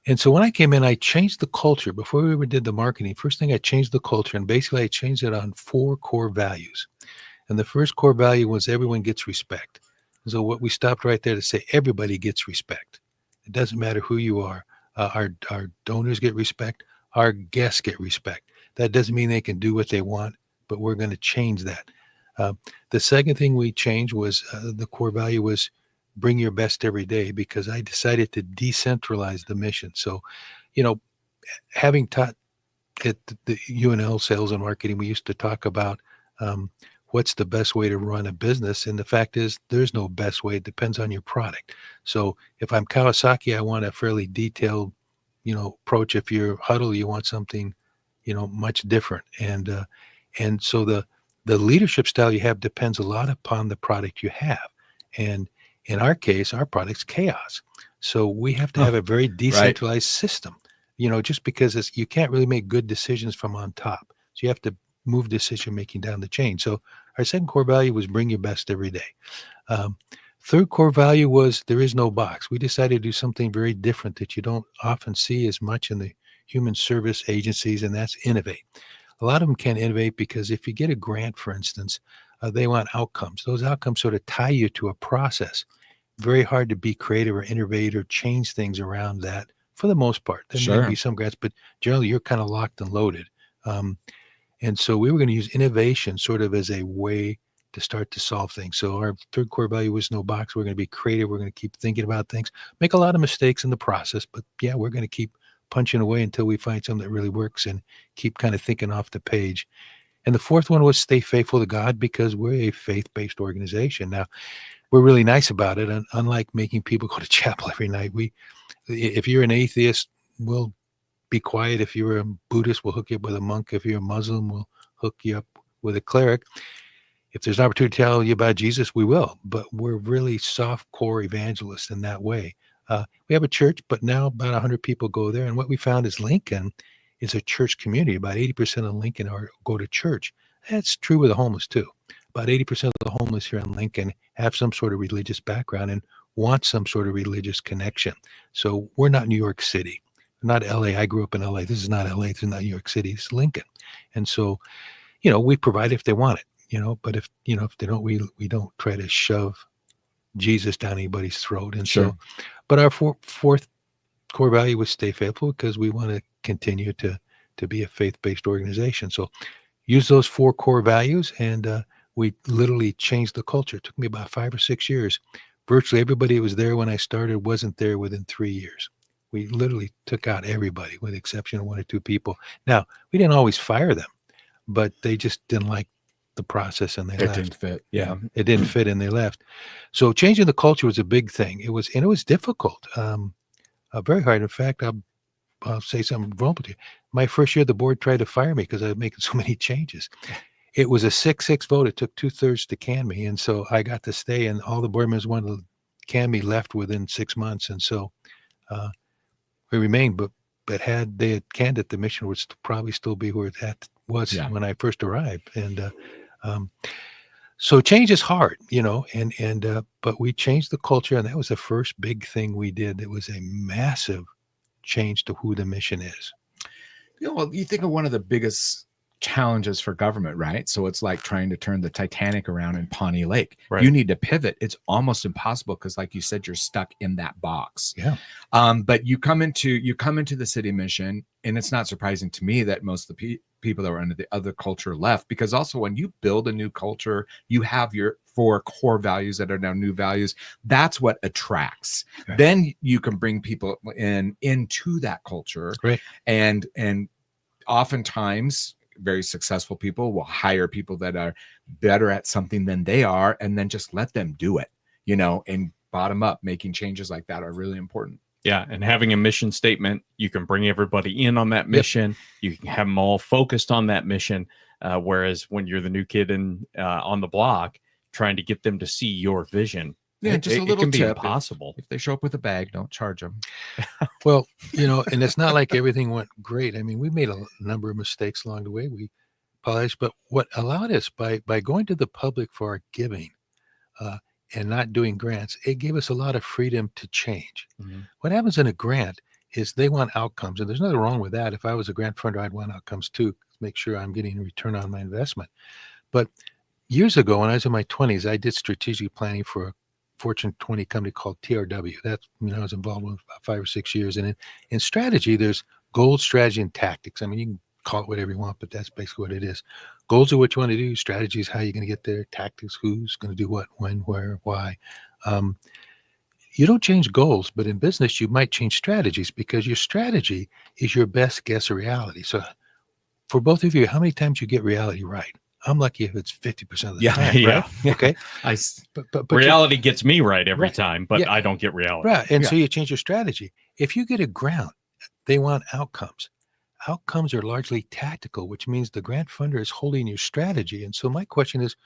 And so when I came in, I changed the culture. Before we ever did the marketing, first thing I changed the culture, and basically I changed it on 4 core values. And the first core value was everyone gets respect. So what we stopped right there to say, everybody gets respect. It doesn't matter who you are. Our donors get respect. Our guests get respect. That doesn't mean they can do what they want, but we're going to change that. The second thing we changed was the core value was bring your best every day, because I decided to decentralize the mission. So, having taught at the UNL sales and marketing, we used to talk about what's the best way to run a business. And the fact is there's no best way. It depends on your product. So if I'm Kawasaki, I want a fairly detailed, approach. If you're Huddle, you want something, much different. And so the leadership style you have depends a lot upon the product you have. And in our case, our product's chaos. So we have to have a very decentralized system, just because you can't really make good decisions from on top. So you have to move decision-making down the chain. So our second core value was bring your best every day. Third core value was there is no box. We decided to do something very different that you don't often see as much in the human service agencies, and that's innovate. A lot of them can't innovate because if you get a grant, for instance, they want outcomes. Those outcomes sort of tie you to a process. Very hard to be creative or innovate or change things around that for the most part. There may be some grants, but generally you're kind of locked and loaded. And so we were going to use innovation sort of as a way to start to solve things. So our third core value was no box. We're going to be creative. We're going to keep thinking about things, make a lot of mistakes in the process, but yeah, we're going to keep punching away until we find something that really works and keep kind of thinking off the page. And the fourth one was stay faithful to God, because we're a faith-based organization. Now, we're really nice about it. And unlike making people go to chapel every night, if you're an atheist, we'll be quiet. If you're a Buddhist, we'll hook you up with a monk. If you're a Muslim, we'll hook you up with a cleric. If there's an opportunity to tell you about Jesus, we will. But we're really soft core evangelists in that way. We have a church, but now about 100 people go there. And what we found is Lincoln is a church community. About 80% of Lincoln go to church. That's true with the homeless too. About 80% of the homeless here in Lincoln have some sort of religious background and want some sort of religious connection. So we're not New York City, not LA. I grew up in LA. This is not LA. This is not New York City. It's Lincoln. And so, we provide if they want it, but if they don't, we don't try to shove Jesus down anybody's throat. And Sure. so, but our fourth core value was stay faithful, because we want to continue to be a faith-based organization. So use those 4 core values, and we literally changed the culture. It took me about 5 or 6 years. Virtually everybody who was there when I started wasn't there within 3 years. We literally took out everybody with the exception of 1 or 2 people. Now, we didn't always fire them, but they just didn't like the process and they left. It didn't fit. Yeah, it didn't fit and they left. So changing the culture was a big thing. It was difficult, very hard. In fact, I'll say something vulnerable to you. My first year, the board tried to fire me because I was making so many changes. It was a 6-6 vote. It took 2/3 to can me. And so I got to stay, and all the board members wanted to can me left within 6 months. And so we remained, but had they had canned it, the mission would probably still be where that was when I first arrived. And so change is hard, but we changed the culture, and that was the first big thing we did. It was a massive change to who the mission is. Well, you think of one of the biggest challenges for government, right? So it's like trying to turn the Titanic around in Pawnee Lake. Right. You need to pivot. It's almost impossible because, like you said, you're stuck in that box. Yeah. But you come into the city mission, and it's not surprising to me that most of the people that were under the other culture left, because also when you build a new culture, you have your 4 core values that are now new values. That's what attracts. Right. Then you can bring people into that culture. Right. And oftentimes very successful people will hire people that are better at something than they are, and then just let them do it, and bottom up, making changes like that are really important. Yeah. And having a mission statement, you can bring everybody in on that mission. You can have them all focused on that mission. Whereas when you're the new kid on the block, trying to get them to see your vision, Just a little it can be tip. impossible. If they show up with a bag, don't charge them. Well, and it's not like everything went great. I mean, we made a number of mistakes along the way. We apologized, but what allowed us by going to the public for our giving and not doing grants, it gave us a lot of freedom to change. Mm-hmm. What happens in a grant is they want outcomes, and there's nothing wrong with that. If I was a grant funder, I'd want outcomes too, make sure I'm getting a return on my investment. But years ago, when I was in my 20s, I did strategic planning for a Fortune 20 company called TRW. That's, I was involved with about 5 or 6 years. And in strategy, there's goals, strategy, and tactics. I mean, you can call it whatever you want, but that's basically what it is. Goals are what you want to do. Strategy is how you're going to get there. Tactics, who's going to do what, when, where, why. You don't change goals, but in business, you might change strategies, because your strategy is your best guess of reality. So for both of you, how many times you get reality right? I'm lucky if it's 50% of the time. Yeah. Right? Okay. But reality gets me right every Right. time, but Yeah. I don't get reality. Right. And so you change your strategy. If you get a grant, they want outcomes. Outcomes are largely tactical, which means the grant funder is holding your strategy. And so my question is,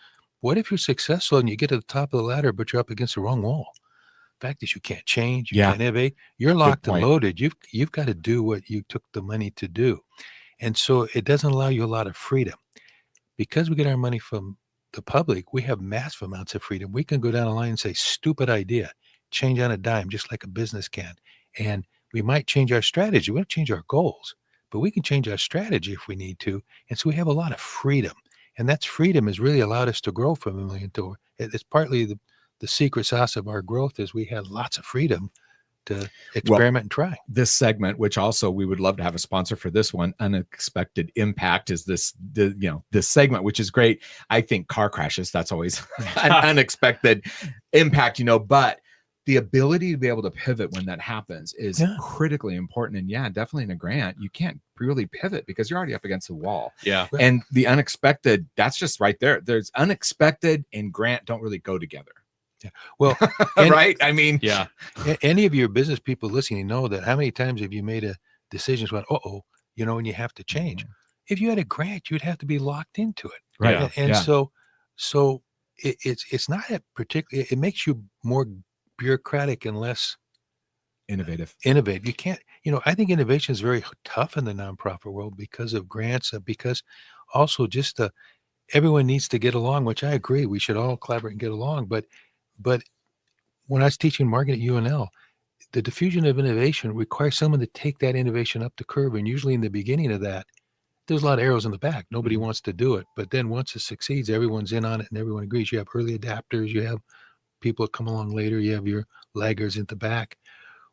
what if you're successful and you get to the top of the ladder, but you're up against the wrong wall? The fact is, you can't change, you can't innovate. You're locked and loaded. You've got to do what you took the money to do. And so it doesn't allow you a lot of freedom. Because we get our money from the public, we have massive amounts of freedom. We can go down a line and say, stupid idea, change on a dime, just like a business can. And we might change our strategy. We don't change our goals, but we can change our strategy if we need to. And so we have a lot of freedom. And that freedom has really allowed us to grow from $1 million to it's partly the secret sauce of our growth is we had lots of freedom experiment and try. This segment, which also we would love to have a sponsor for this one, unexpected impact, is this segment, which is great. I think car crashes, that's always an unexpected impact, but the ability to be able to pivot when that happens is critically important. And definitely in a grant, you can't really pivot because you're already up against the wall. Yeah. And the unexpected, that's just right there. There's unexpected and grant don't really go together. Yeah. Well, right. I mean, any of your business people listening know that. How many times have you made a decision went, and you have to change? If you had a grant, you'd have to be locked into it. Right. Yeah. And so it's not a particular, it makes you more bureaucratic and less innovative. You can't, I think innovation is very tough in the nonprofit world because of grants, because also just everyone needs to get along, which I agree. We should all collaborate and get along. But when I was teaching marketing at UNL, the diffusion of innovation requires someone to take that innovation up the curve. And usually in the beginning of that, there's a lot of arrows in the back. Nobody wants to do it. But then once it succeeds, everyone's in on it and everyone agrees. You have early adapters, you have people that come along later, you have your laggards in the back.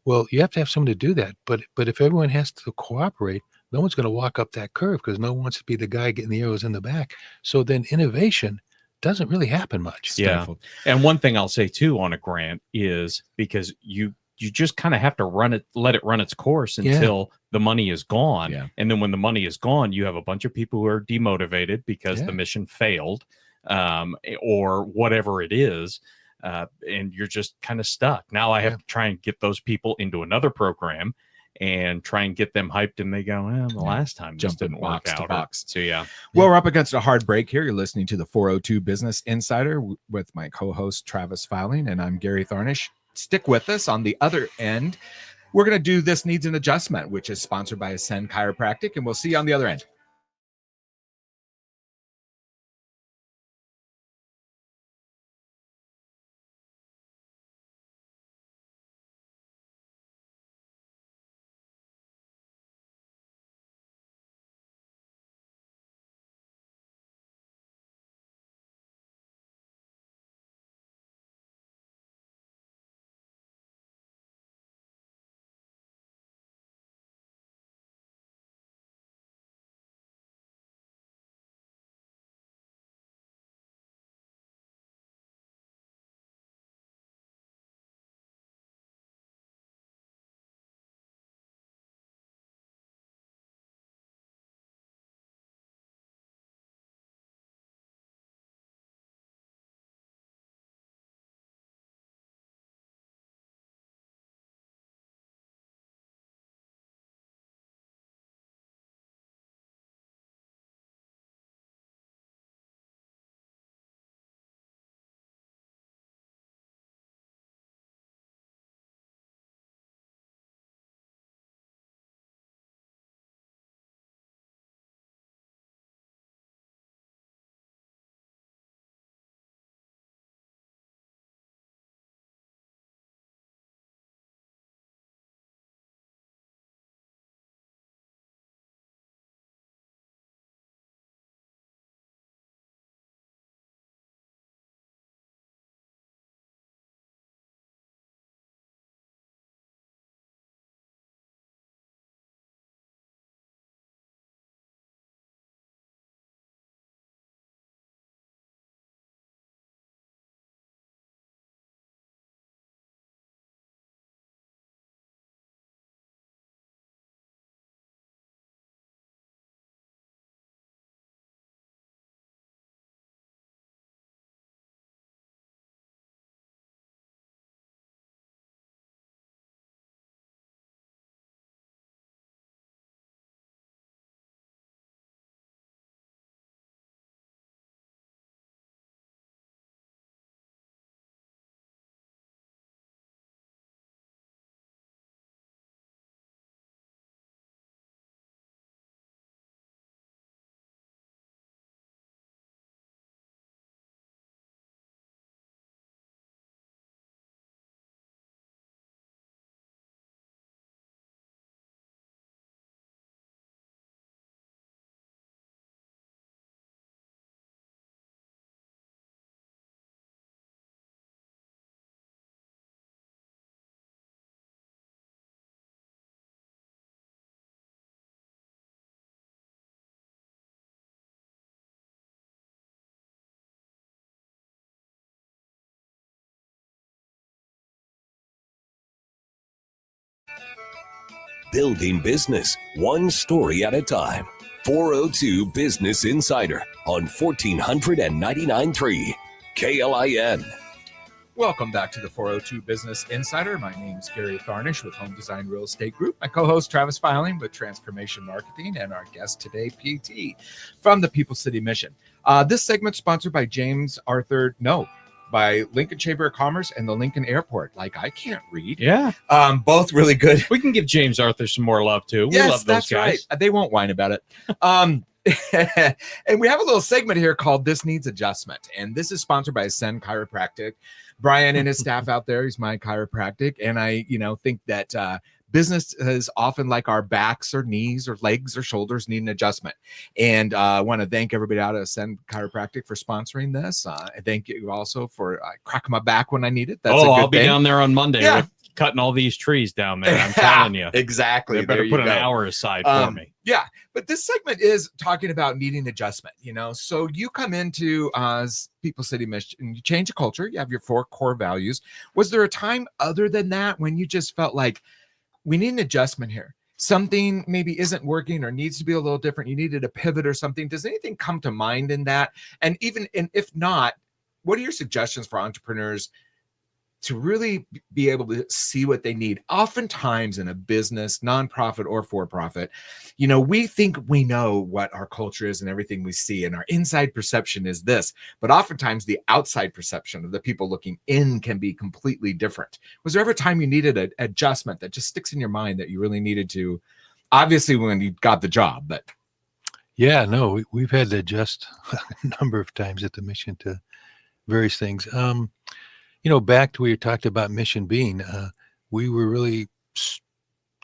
Well, you have to have someone to do that. But if everyone has to cooperate, no one's going to walk up that curve because no one wants to be the guy getting the arrows in the back. So then innovation doesn't really happen much. Yeah. And one thing I'll say too on a grant is because you just kind of have to let it run its course until the money is gone. Yeah. And then when the money is gone, you have a bunch of people who are demotivated because the mission failed, or whatever it is. And you're just kind of stuck. Now I have to try and get those people into another program and try and get them hyped, and they go, well, the last time just didn't work out. Box. So Well, we're up against a hard break here. You're listening to the 402 Business Insider with my co-host Travis Filing, and I'm Gary Tharnish. Stick with us. On the other end, we're going to do This Needs an Adjustment, which is sponsored by Ascend Chiropractic, and we'll see you on the other end. building business one story at a time. 402 Business Insider on 1499.3 KLIN. Welcome back to the 402 Business Insider. My name is Gary Tharnish with Home Design Real Estate Group. My co-host Travis Filing with Transformation Marketing, and our guest today, PT, from the People City Mission. This segment sponsored by by Lincoln Chamber of Commerce and the Lincoln Airport. Like, I can't read. Yeah. Both really good. We can give James Arthur some more love too. We love those that's guys. Right. They won't whine about it. And we have a little segment here called This Needs Adjustment. And this is sponsored by Ascend Chiropractic. Brian and his staff out there, he's my chiropractic. And I, think that business is often like our backs or knees or legs or shoulders need an adjustment. And I want to thank everybody out at Ascend Chiropractic for sponsoring this. I thank you also for cracking my back when I need it. That's a good I'll be thing. down there on Monday. Yeah. With cutting all these trees down there. I'm telling you. Exactly. They better There put you an go. hour aside for me. Yeah, but this segment is talking about needing adjustment, So you come into People City Mission, you change the culture, you have your 4 core values. Was there a time other than that when you just felt like we need an adjustment here? Something maybe isn't working or needs to be a little different. You needed a pivot or something. Does anything come to mind in that? And if not, what are your suggestions for entrepreneurs to really be able to see what they need? Oftentimes in a business, nonprofit or for-profit, we think we know what our culture is and everything we see, and our inside perception is this, but oftentimes the outside perception of the people looking in can be completely different. Was there ever a time you needed an adjustment that just sticks in your mind that you really needed to, obviously when you got the job, but? Yeah, no, we've had to adjust a number of times at the mission to various things. Back to where you talked about mission being, we were really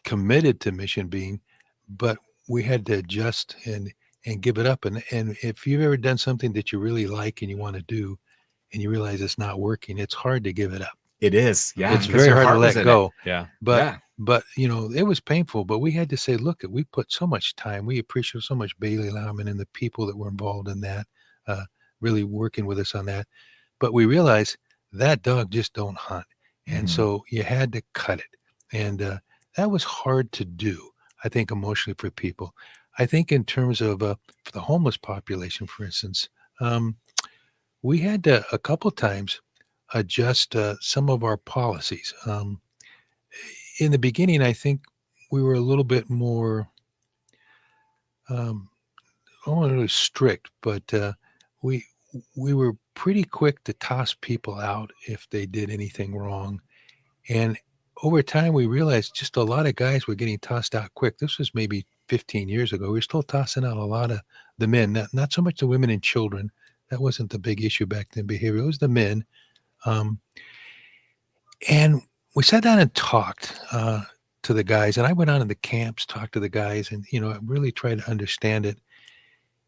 committed to mission being, but we had to adjust and give it up. And if you've ever done something that you really like and you want to do, and you realize it's not working, it's hard to give it up. It is. Yeah. It's very hard to let go. Yeah. But it was painful, but we had to say, look, we put so much time. We appreciate so much Bailey Lauman and the people that were involved in that, really working with us on that. But we realized that dog just don't hunt. And so you had to cut it. And that was hard to do, I think, emotionally for people. I think in terms of for the homeless population, for instance, we had to a couple of times adjust some of our policies. In the beginning, I think we were a little bit more, I don't want to say strict, but we were pretty quick to toss people out if they did anything wrong. And over time, we realized just a lot of guys were getting tossed out quick. This was maybe 15 years ago. We were still tossing out a lot of the men, not so much the women and children. That wasn't the big issue back then, behavior. It was the men. And we sat down and talked to the guys. And I went out in the camps, talked to the guys, and, I really tried to understand it.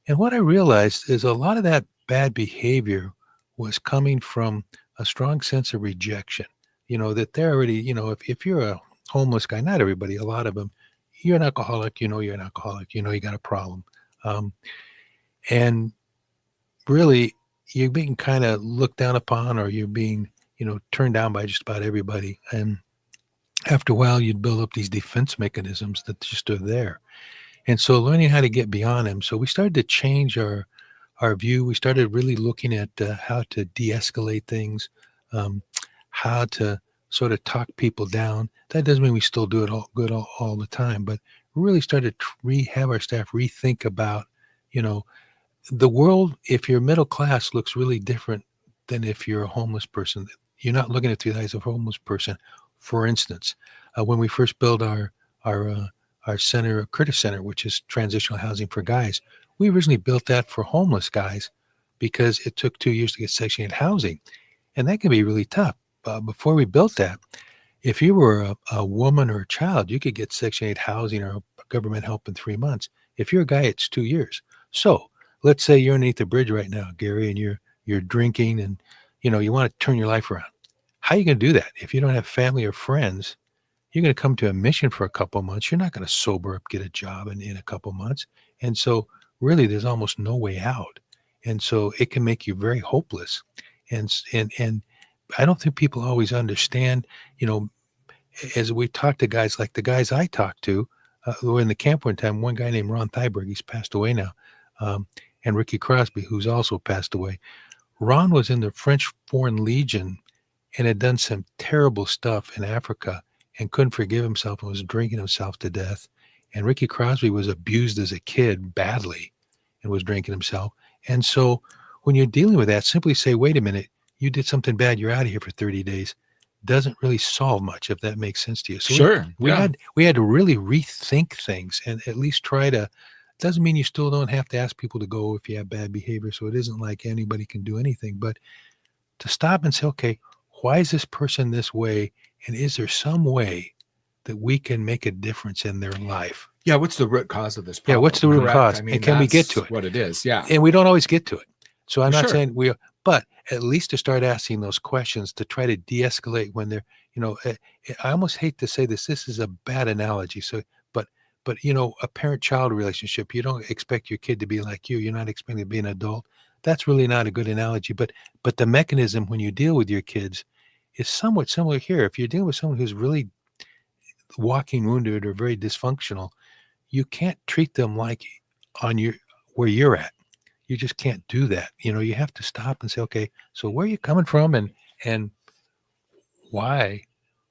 And what I realized is a lot of that bad behavior was coming from a strong sense of rejection, that they're already, if you're a homeless guy, not everybody, a lot of them, you're an alcoholic, you're an alcoholic, you got a problem. And really you're being kind of looked down upon, or you're being, turned down by just about everybody. And after a while, you'd build up these defense mechanisms that just are there. And so learning how to get beyond them. So we started to change our view. We started really looking at how to de-escalate things, how to sort of talk people down. That doesn't mean we still do it all good all the time, but we really started to have our staff rethink about, the world, if you're middle class, looks really different than if you're a homeless person. You're not looking at through the eyes of a homeless person. For instance, when we first built our center, Critter Center, which is transitional housing for guys, we originally built that for homeless guys because it took 2 years to get Section 8 housing. And that can be really tough. Before we built that, if you were a woman or a child, you could get Section 8 housing or government help in 3 months. If you're a guy, it's 2 years. So let's say you're underneath the bridge right now, Gary, and you're drinking and, you want to turn your life around. How are you going to do that? If you don't have family or friends, you're going to come to a mission for a couple of months. You're not going to sober up, get a job in a couple of months. And so really there's almost no way out. And so it can make you very hopeless. And I don't think people always understand, as we talk to guys like the guys I talked to, who were in the camp one time, one guy named Ron Thyberg, he's passed away now, and Ricky Crosby, who's also passed away. Ron was in the French Foreign Legion and had done some terrible stuff in Africa and couldn't forgive himself and was drinking himself to death. And Ricky Crosby was abused as a kid badly and was drinking himself. And so when you're dealing with that, simply say, wait a minute, you did something bad, you're out of here for 30 days. Doesn't really solve much, if that makes sense to you. So Sure. we Yeah. had to really rethink things and at least try to. Doesn't mean you still don't have to ask people to go if you have bad behavior. So it isn't like anybody can do anything, but to stop and say, okay, why is this person this way? And is there some way that we can make a difference in their life? Yeah. What's the root cause of this Yeah, problem? what's the root Correct? cause? I mean, And can we get to that's it? what it is. Yeah. And we don't always get to it. So I'm not Sure. saying but at least to start asking those questions to try to de-escalate when they're, I almost hate to say this. This is a bad analogy. So, but a parent-child relationship, you don't expect your kid to be like you. You're not expecting to be an adult. That's really not a good analogy. But the mechanism when you deal with your kids is somewhat similar here. If you're dealing with someone who's really walking wounded or very dysfunctional, you can't treat them like where you're at. You just can't do that. You have to stop and say, okay, so where are you coming from and why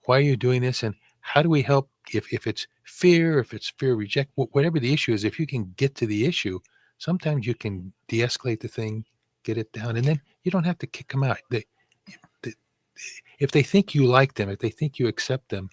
are you doing this? And how do we help if it's fear, reject, whatever the issue is, if you can get to the issue, sometimes you can de-escalate the thing, get it down, and then you don't have to kick them out. If they think you like them, if they think you accept them,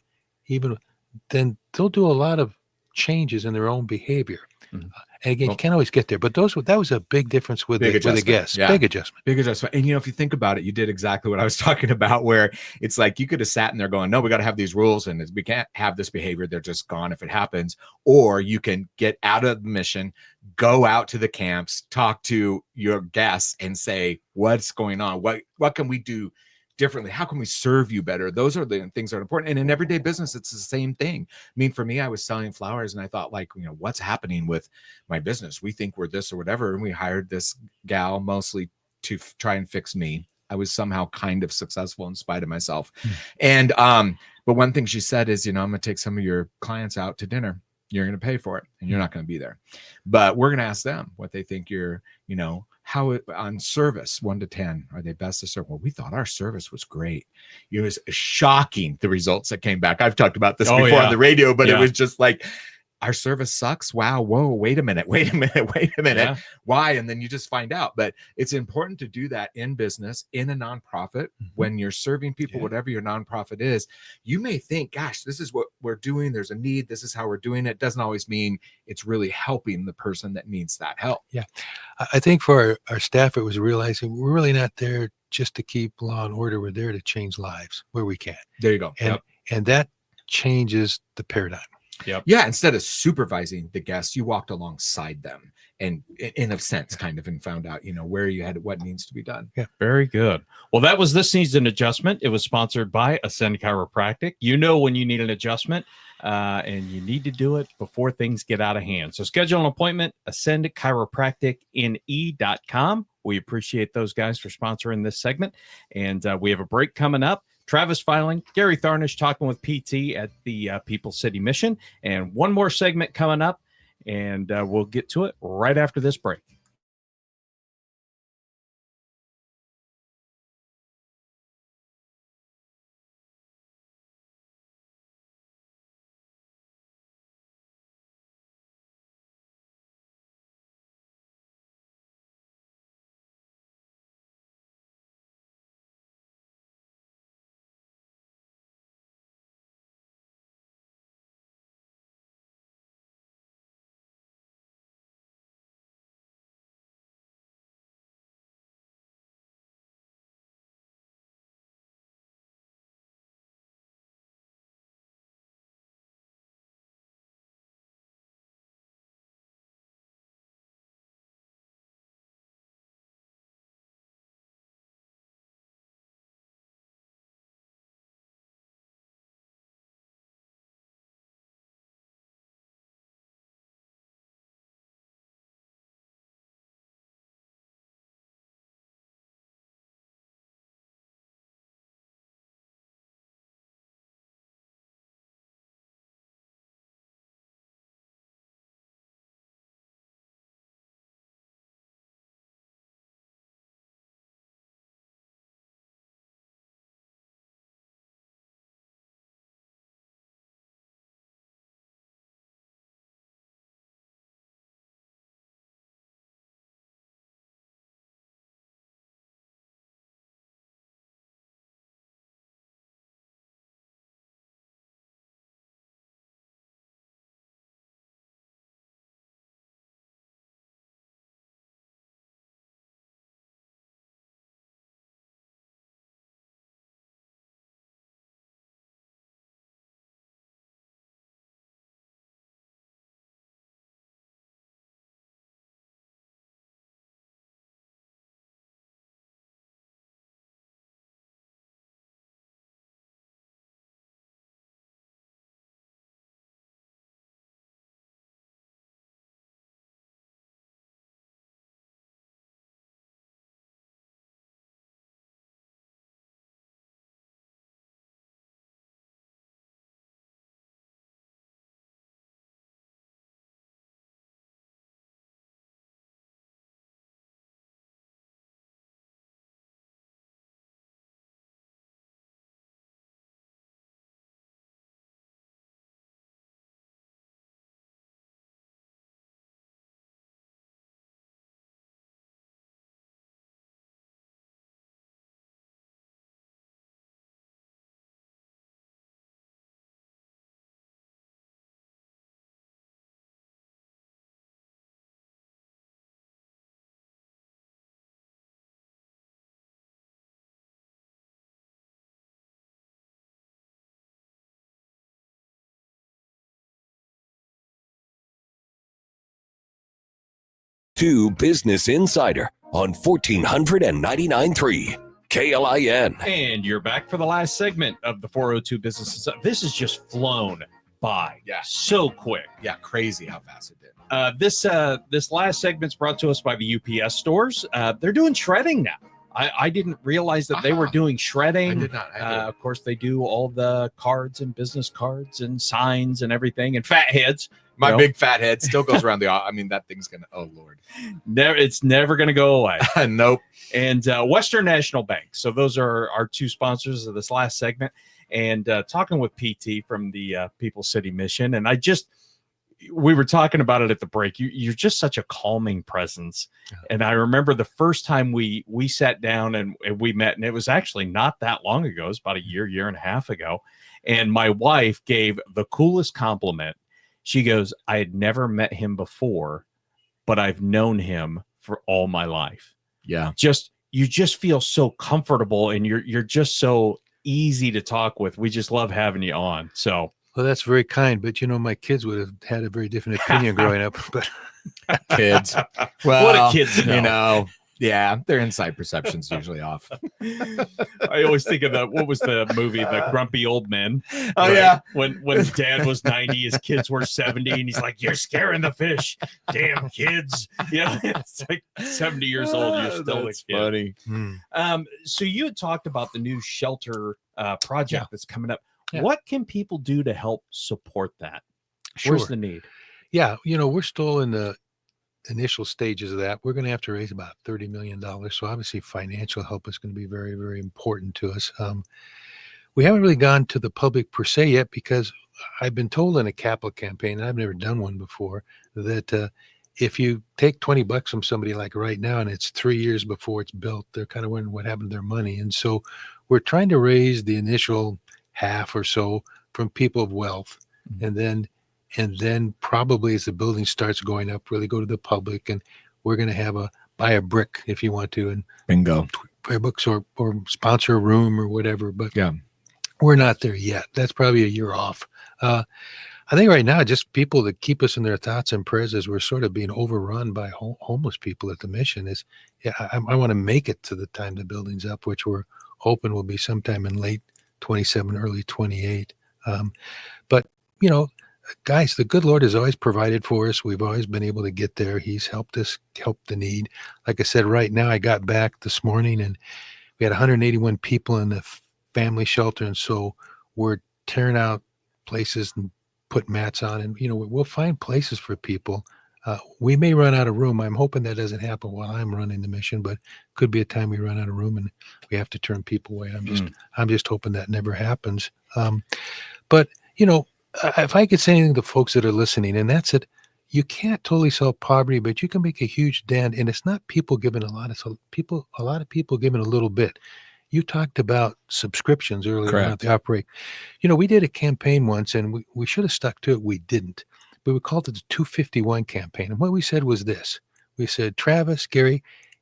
then they'll do a lot of changes in their own behavior. Mhm. And again, Well- you can't always get there, but that was a big difference with Big the adjustment, guests. yeah. Big adjustment. Big adjustment. And if you think about it, you did exactly what I was talking about, where it's like you could have sat in there going, no, we got to have these rules and we can't have this behavior. They're just gone if it happens. Or you can get out of the mission, go out to the camps, talk to your guests and say, what's going on? What can we do differently? How can we serve you better? Those are the things that are important. And in everyday business, it's the same thing. I mean, for me, I was selling flowers and I thought what's happening with my business? We think we're this or whatever. And we hired this gal mostly to try and fix me. I was somehow kind of successful in spite of myself. And, but one thing she said is, I'm going to take some of your clients out to dinner. You're going to pay for it and you're not going to be there, but we're going to ask them what they think how on service 1 to 10, are they best to serve? Well, we thought our service was great. It was shocking, the results that came back. I've talked about this before on the radio, but it was just like, our service sucks. Wow. Whoa, wait a minute. Yeah. Why? And then you just find out. But it's important to do that in business, in a nonprofit, when you're serving people, whatever your nonprofit is. You may think, gosh, this is what we're doing. There's a need. This is how we're doing it. Doesn't always mean it's really helping the person that needs that help. Yeah. I think for our staff, it was realizing we're really not there just to keep law and order. We're there to change lives where we can. There you go. And that changes the paradigm. Yep. Yeah. Instead of supervising the guests, you walked alongside them and in a sense and found out, where you had what needs to be done. Yeah. Very good. Well, that was This Needs an Adjustment. It was sponsored by Ascend Chiropractic. When you need an adjustment and you need to do it before things get out of hand. So schedule an appointment, ascendchiropracticne.com. We appreciate those guys for sponsoring this segment. And we have a break coming up. Travis Filing, Gary Tharnish talking with PT at the People City Mission. And one more segment coming up, and we'll get to it right after this break. 402 Business Insider on 1499.3 KLIN. And you're back for the last segment of the 402 Business Insider. This has just flown by so quick. Yeah, crazy how fast it did. This last segment's brought to us by the UPS stores. They're doing shredding now. I didn't realize that they were doing shredding. I did not. Of course, they do all the cards and business cards and signs and everything and fat heads. My big fat head still goes around the. I mean, that thing's gonna. Oh Lord, it's never gonna go away. Nope. And Western National Bank. So those are our two sponsors of this last segment. And talking with PT from the People City Mission, and we were talking about it at the break. You're just such a calming presence. And I remember the first time we sat down and we met, and it was actually not that long ago. It was about a year and a half ago. And my wife gave the coolest compliment. She goes, I had never met him before, but I've known him for all my life. Yeah. You just feel so comfortable, and you're just so easy to talk with. We just love having you on. So. Well, that's very kind, but my kids would have had a very different opinion growing up. But kids, well, what do kids know? Yeah, their inside perception's usually off. I always think of what was the movie, The Grumpy Old Men? Oh, right? Yeah. When dad was 90, his kids were 70, and he's like, you're scaring the fish. Damn kids. Yeah, it's like 70 years old. You're still a kid. Funny. So you had talked about the new shelter project that's coming up. Yeah. What can people do to help support that? Sure. Where's the need? Yeah, we're still in the initial stages of that. We're going to have to raise about $30 million. So obviously financial help is going to be very, very important to us. We haven't really gone to the public per se yet, because I've been told in a capital campaign, and I've never done one before, that if you take $20 from somebody like right now, and it's 3 years before it's built, they're kind of wondering what happened to their money. And so we're trying to raise the initial half or so from people of wealth. And then probably as the building starts going up, really go to the public, and we're going to have buy a brick if you want to, and bingo, buy books or sponsor a room or whatever. But yeah, we're not there yet. That's probably a year off. I think right now, just people that keep us in their thoughts and prayers as we're sort of being overrun by homeless people at the mission is, I want to make it to the time the building's up, which we're hoping will be sometime in late 27, early 28. But, guys, the good Lord has always provided for us. We've always been able to get there. He's helped us help the need. Like I said, right now I got back this morning and we had 181 people in the family shelter. And so we're tearing out places and put mats on, and, we'll find places for people. We may run out of room. I'm hoping that doesn't happen while I'm running the mission, but could be a time we run out of room and we have to turn people away. I'm just hoping that never happens. But if I could say anything to folks that are listening, and that's it, you can't totally solve poverty, but you can make a huge dent. And it's not people giving a lot of people giving a little bit. You talked about subscriptions earlier about the outbreak. We did a campaign once, and we should have stuck to it. We didn't. But we called it the 251 campaign. And what we said was this. We said, Travis, Gary,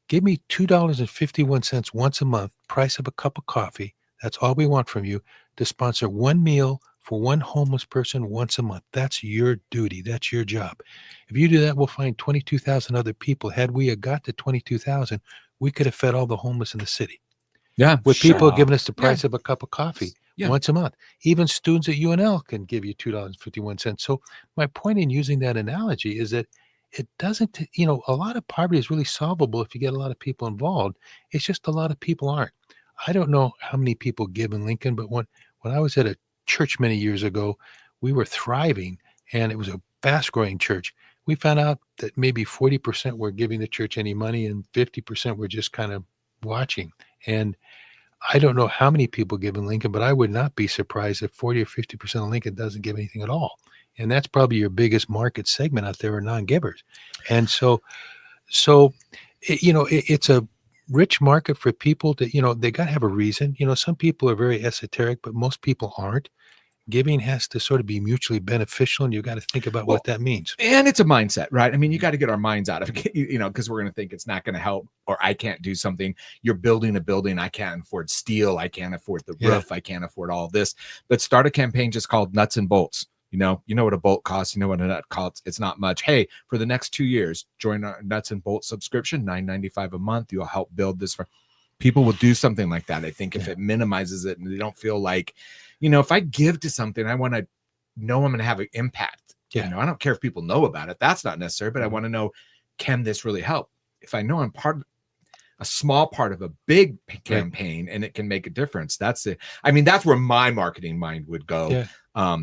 give me $2.51 once a month, price of a cup of coffee. That's all we want from you, to sponsor one meal for one homeless person once a month. That's your duty. That's your job. If you do that, we'll find 22,000 other people. Had we got to 22,000, we could have fed all the homeless in the city. Yeah. With people giving us the price of a cup of coffee once a month. Even students at UNL can give you $2.51. So my point in using that analogy is that it doesn't, a lot of poverty is really solvable if you get a lot of people involved. It's just a lot of people aren't. I don't know how many people give in Lincoln, but when I was at a church many years ago, we were thriving, and it was a fast-growing church. We found out that maybe 40% were giving the church any money, and 50% were just kind of watching. And I don't know how many people give in Lincoln, but I would not be surprised if 40 or 50% of Lincoln doesn't give anything at all. And that's probably your biggest market segment out there are non-givers. And so it's a rich market for people that, they got to have a reason. Some people are very esoteric, but most people aren't. Giving has to sort of be mutually beneficial, and you got to think about what that means. And it's a mindset, right? I mean, you got to get our minds out of it, because we're going to think it's not going to help, or I can't do something. You're building a building. I can't afford steel. I can't afford the roof. I can't afford all this. But start a campaign just called Nuts and Bolts. You know what a bolt costs. You know what a nut costs. It's not much. Hey, for the next 2 years, join our nuts and bolts subscription, $9.95 a month. You'll help build this. For people will do something like that. I think if it minimizes it and they don't feel like, if I give to something, I want to know I'm going to have an impact. Yeah. I don't care if people know about it. That's not necessary, but I want to know, can this really help? If I know I'm a small part of a big campaign and it can make a difference, that's it. I mean, that's where my marketing mind would go. Yeah.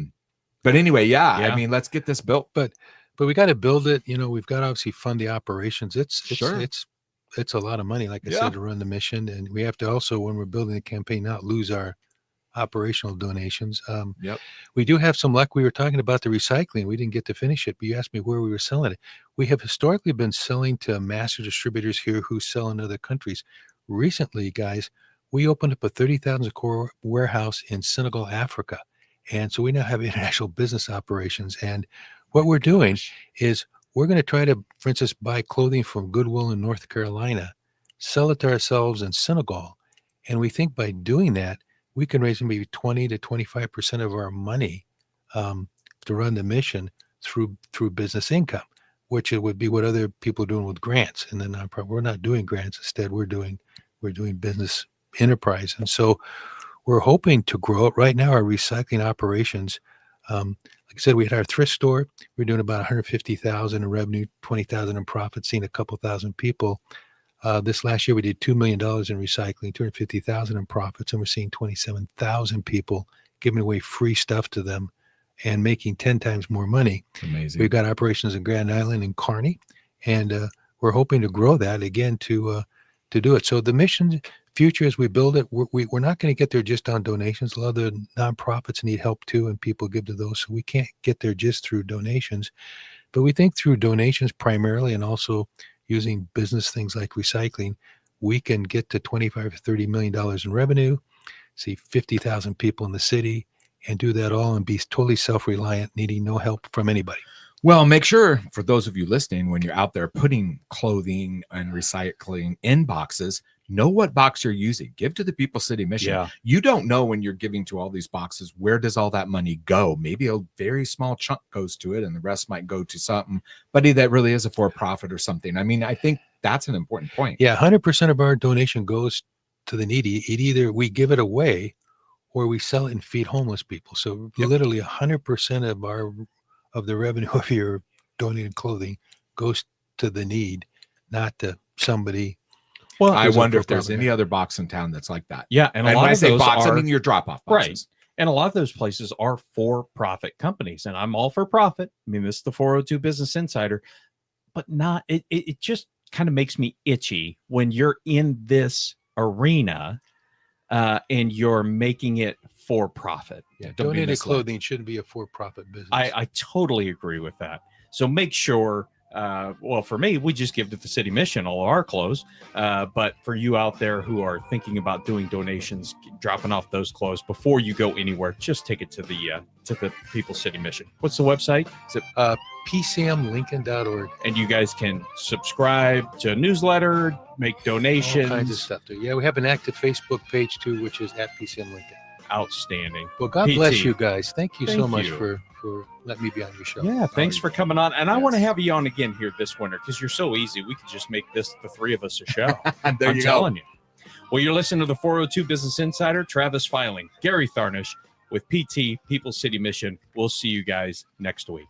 But anyway, I mean, let's get this built. But we got to build it. We've got to obviously fund the operations. It's a lot of money, like I said, to run the mission. And we have to also, when we're building the campaign, not lose our operational donations. We do have some luck. We were talking about the recycling. We didn't get to finish it, but you asked me where we were selling it. We have historically been selling to master distributors here who sell in other countries. Recently, guys, we opened up a 30,000 square warehouse in Senegal, Africa. And so we now have international business operations. And what we're doing is we're going to try to, for instance, buy clothing from Goodwill in North Carolina, sell it to ourselves in Senegal. And we think by doing that, we can raise maybe 20 to 25% of our money to run the mission through business income, which it would be what other people are doing with grants. And then we're not doing grants. Instead, we're doing business enterprise. And so we're hoping to grow it. Right now, our recycling operations, like I said, we had our thrift store. We're doing about 150,000 in revenue, 20,000 in profit, seeing a couple thousand people. This last year, we did $2 million in recycling, 250,000 in profits, and we're seeing 27,000 people giving away free stuff to them and making 10 times more money. Amazing. We've got operations in Grand Island and Kearney, and we're hoping to grow that again to do it. So the mission future, as we build it, we're not going to get there just on donations. A lot of the nonprofits need help too, and people give to those. So we can't get there just through donations, but we think through donations primarily, and also using business things like recycling, we can get to $25 to $30 million in revenue, see 50,000 people in the city, and do that all and be totally self-reliant, needing no help from anybody. Well, make sure, for those of you listening, when you're out there putting clothing and recycling in boxes, know what box you're using. Give to the People City Mission. Yeah. You don't know when you're giving to all these boxes, where does all that money go? Maybe a very small chunk goes to it and the rest might go to somebody that really is a for-profit or something. I mean, I think that's an important point. Yeah, 100% of our donation goes to the needy. Either we give it away or we sell it and feed homeless people. So literally 100% of the revenue of your donated clothing goes to the need, not to somebody. Well, I wonder if there's any other box in town that's like that. Yeah, and a lot when I of say those box, are, I mean your drop-off boxes. Right. And a lot of those places are for-profit companies, and I'm all for profit. I mean, this is the 402 Business Insider, but not. It just kind of makes me itchy when you're in this arena and you're making it for profit. Yeah, donated clothing shouldn't be a for-profit business. I totally agree with that. So make sure. Well, for me, we just give to the city mission all of our clothes. But for you out there who are thinking about doing donations, dropping off those clothes before you go anywhere, just take it to the People City Mission. What's the website? Is it pcmlincoln.org? And you guys can subscribe to a newsletter, make donations, all kinds of stuff there. Yeah, we have an active Facebook page too, which is at PCM Lincoln. Outstanding. Well, God PT. Bless you guys. Thank you so much you. for letting me be on your show. Yeah, thanks for coming on. And I want to have you on again here this winter because you're so easy. We could just make this the three of us a show. I'm telling you. Well, you're listening to the 402 Business Insider, Travis Filing, Gary Tharnish with PT, People City Mission. We'll see you guys next week.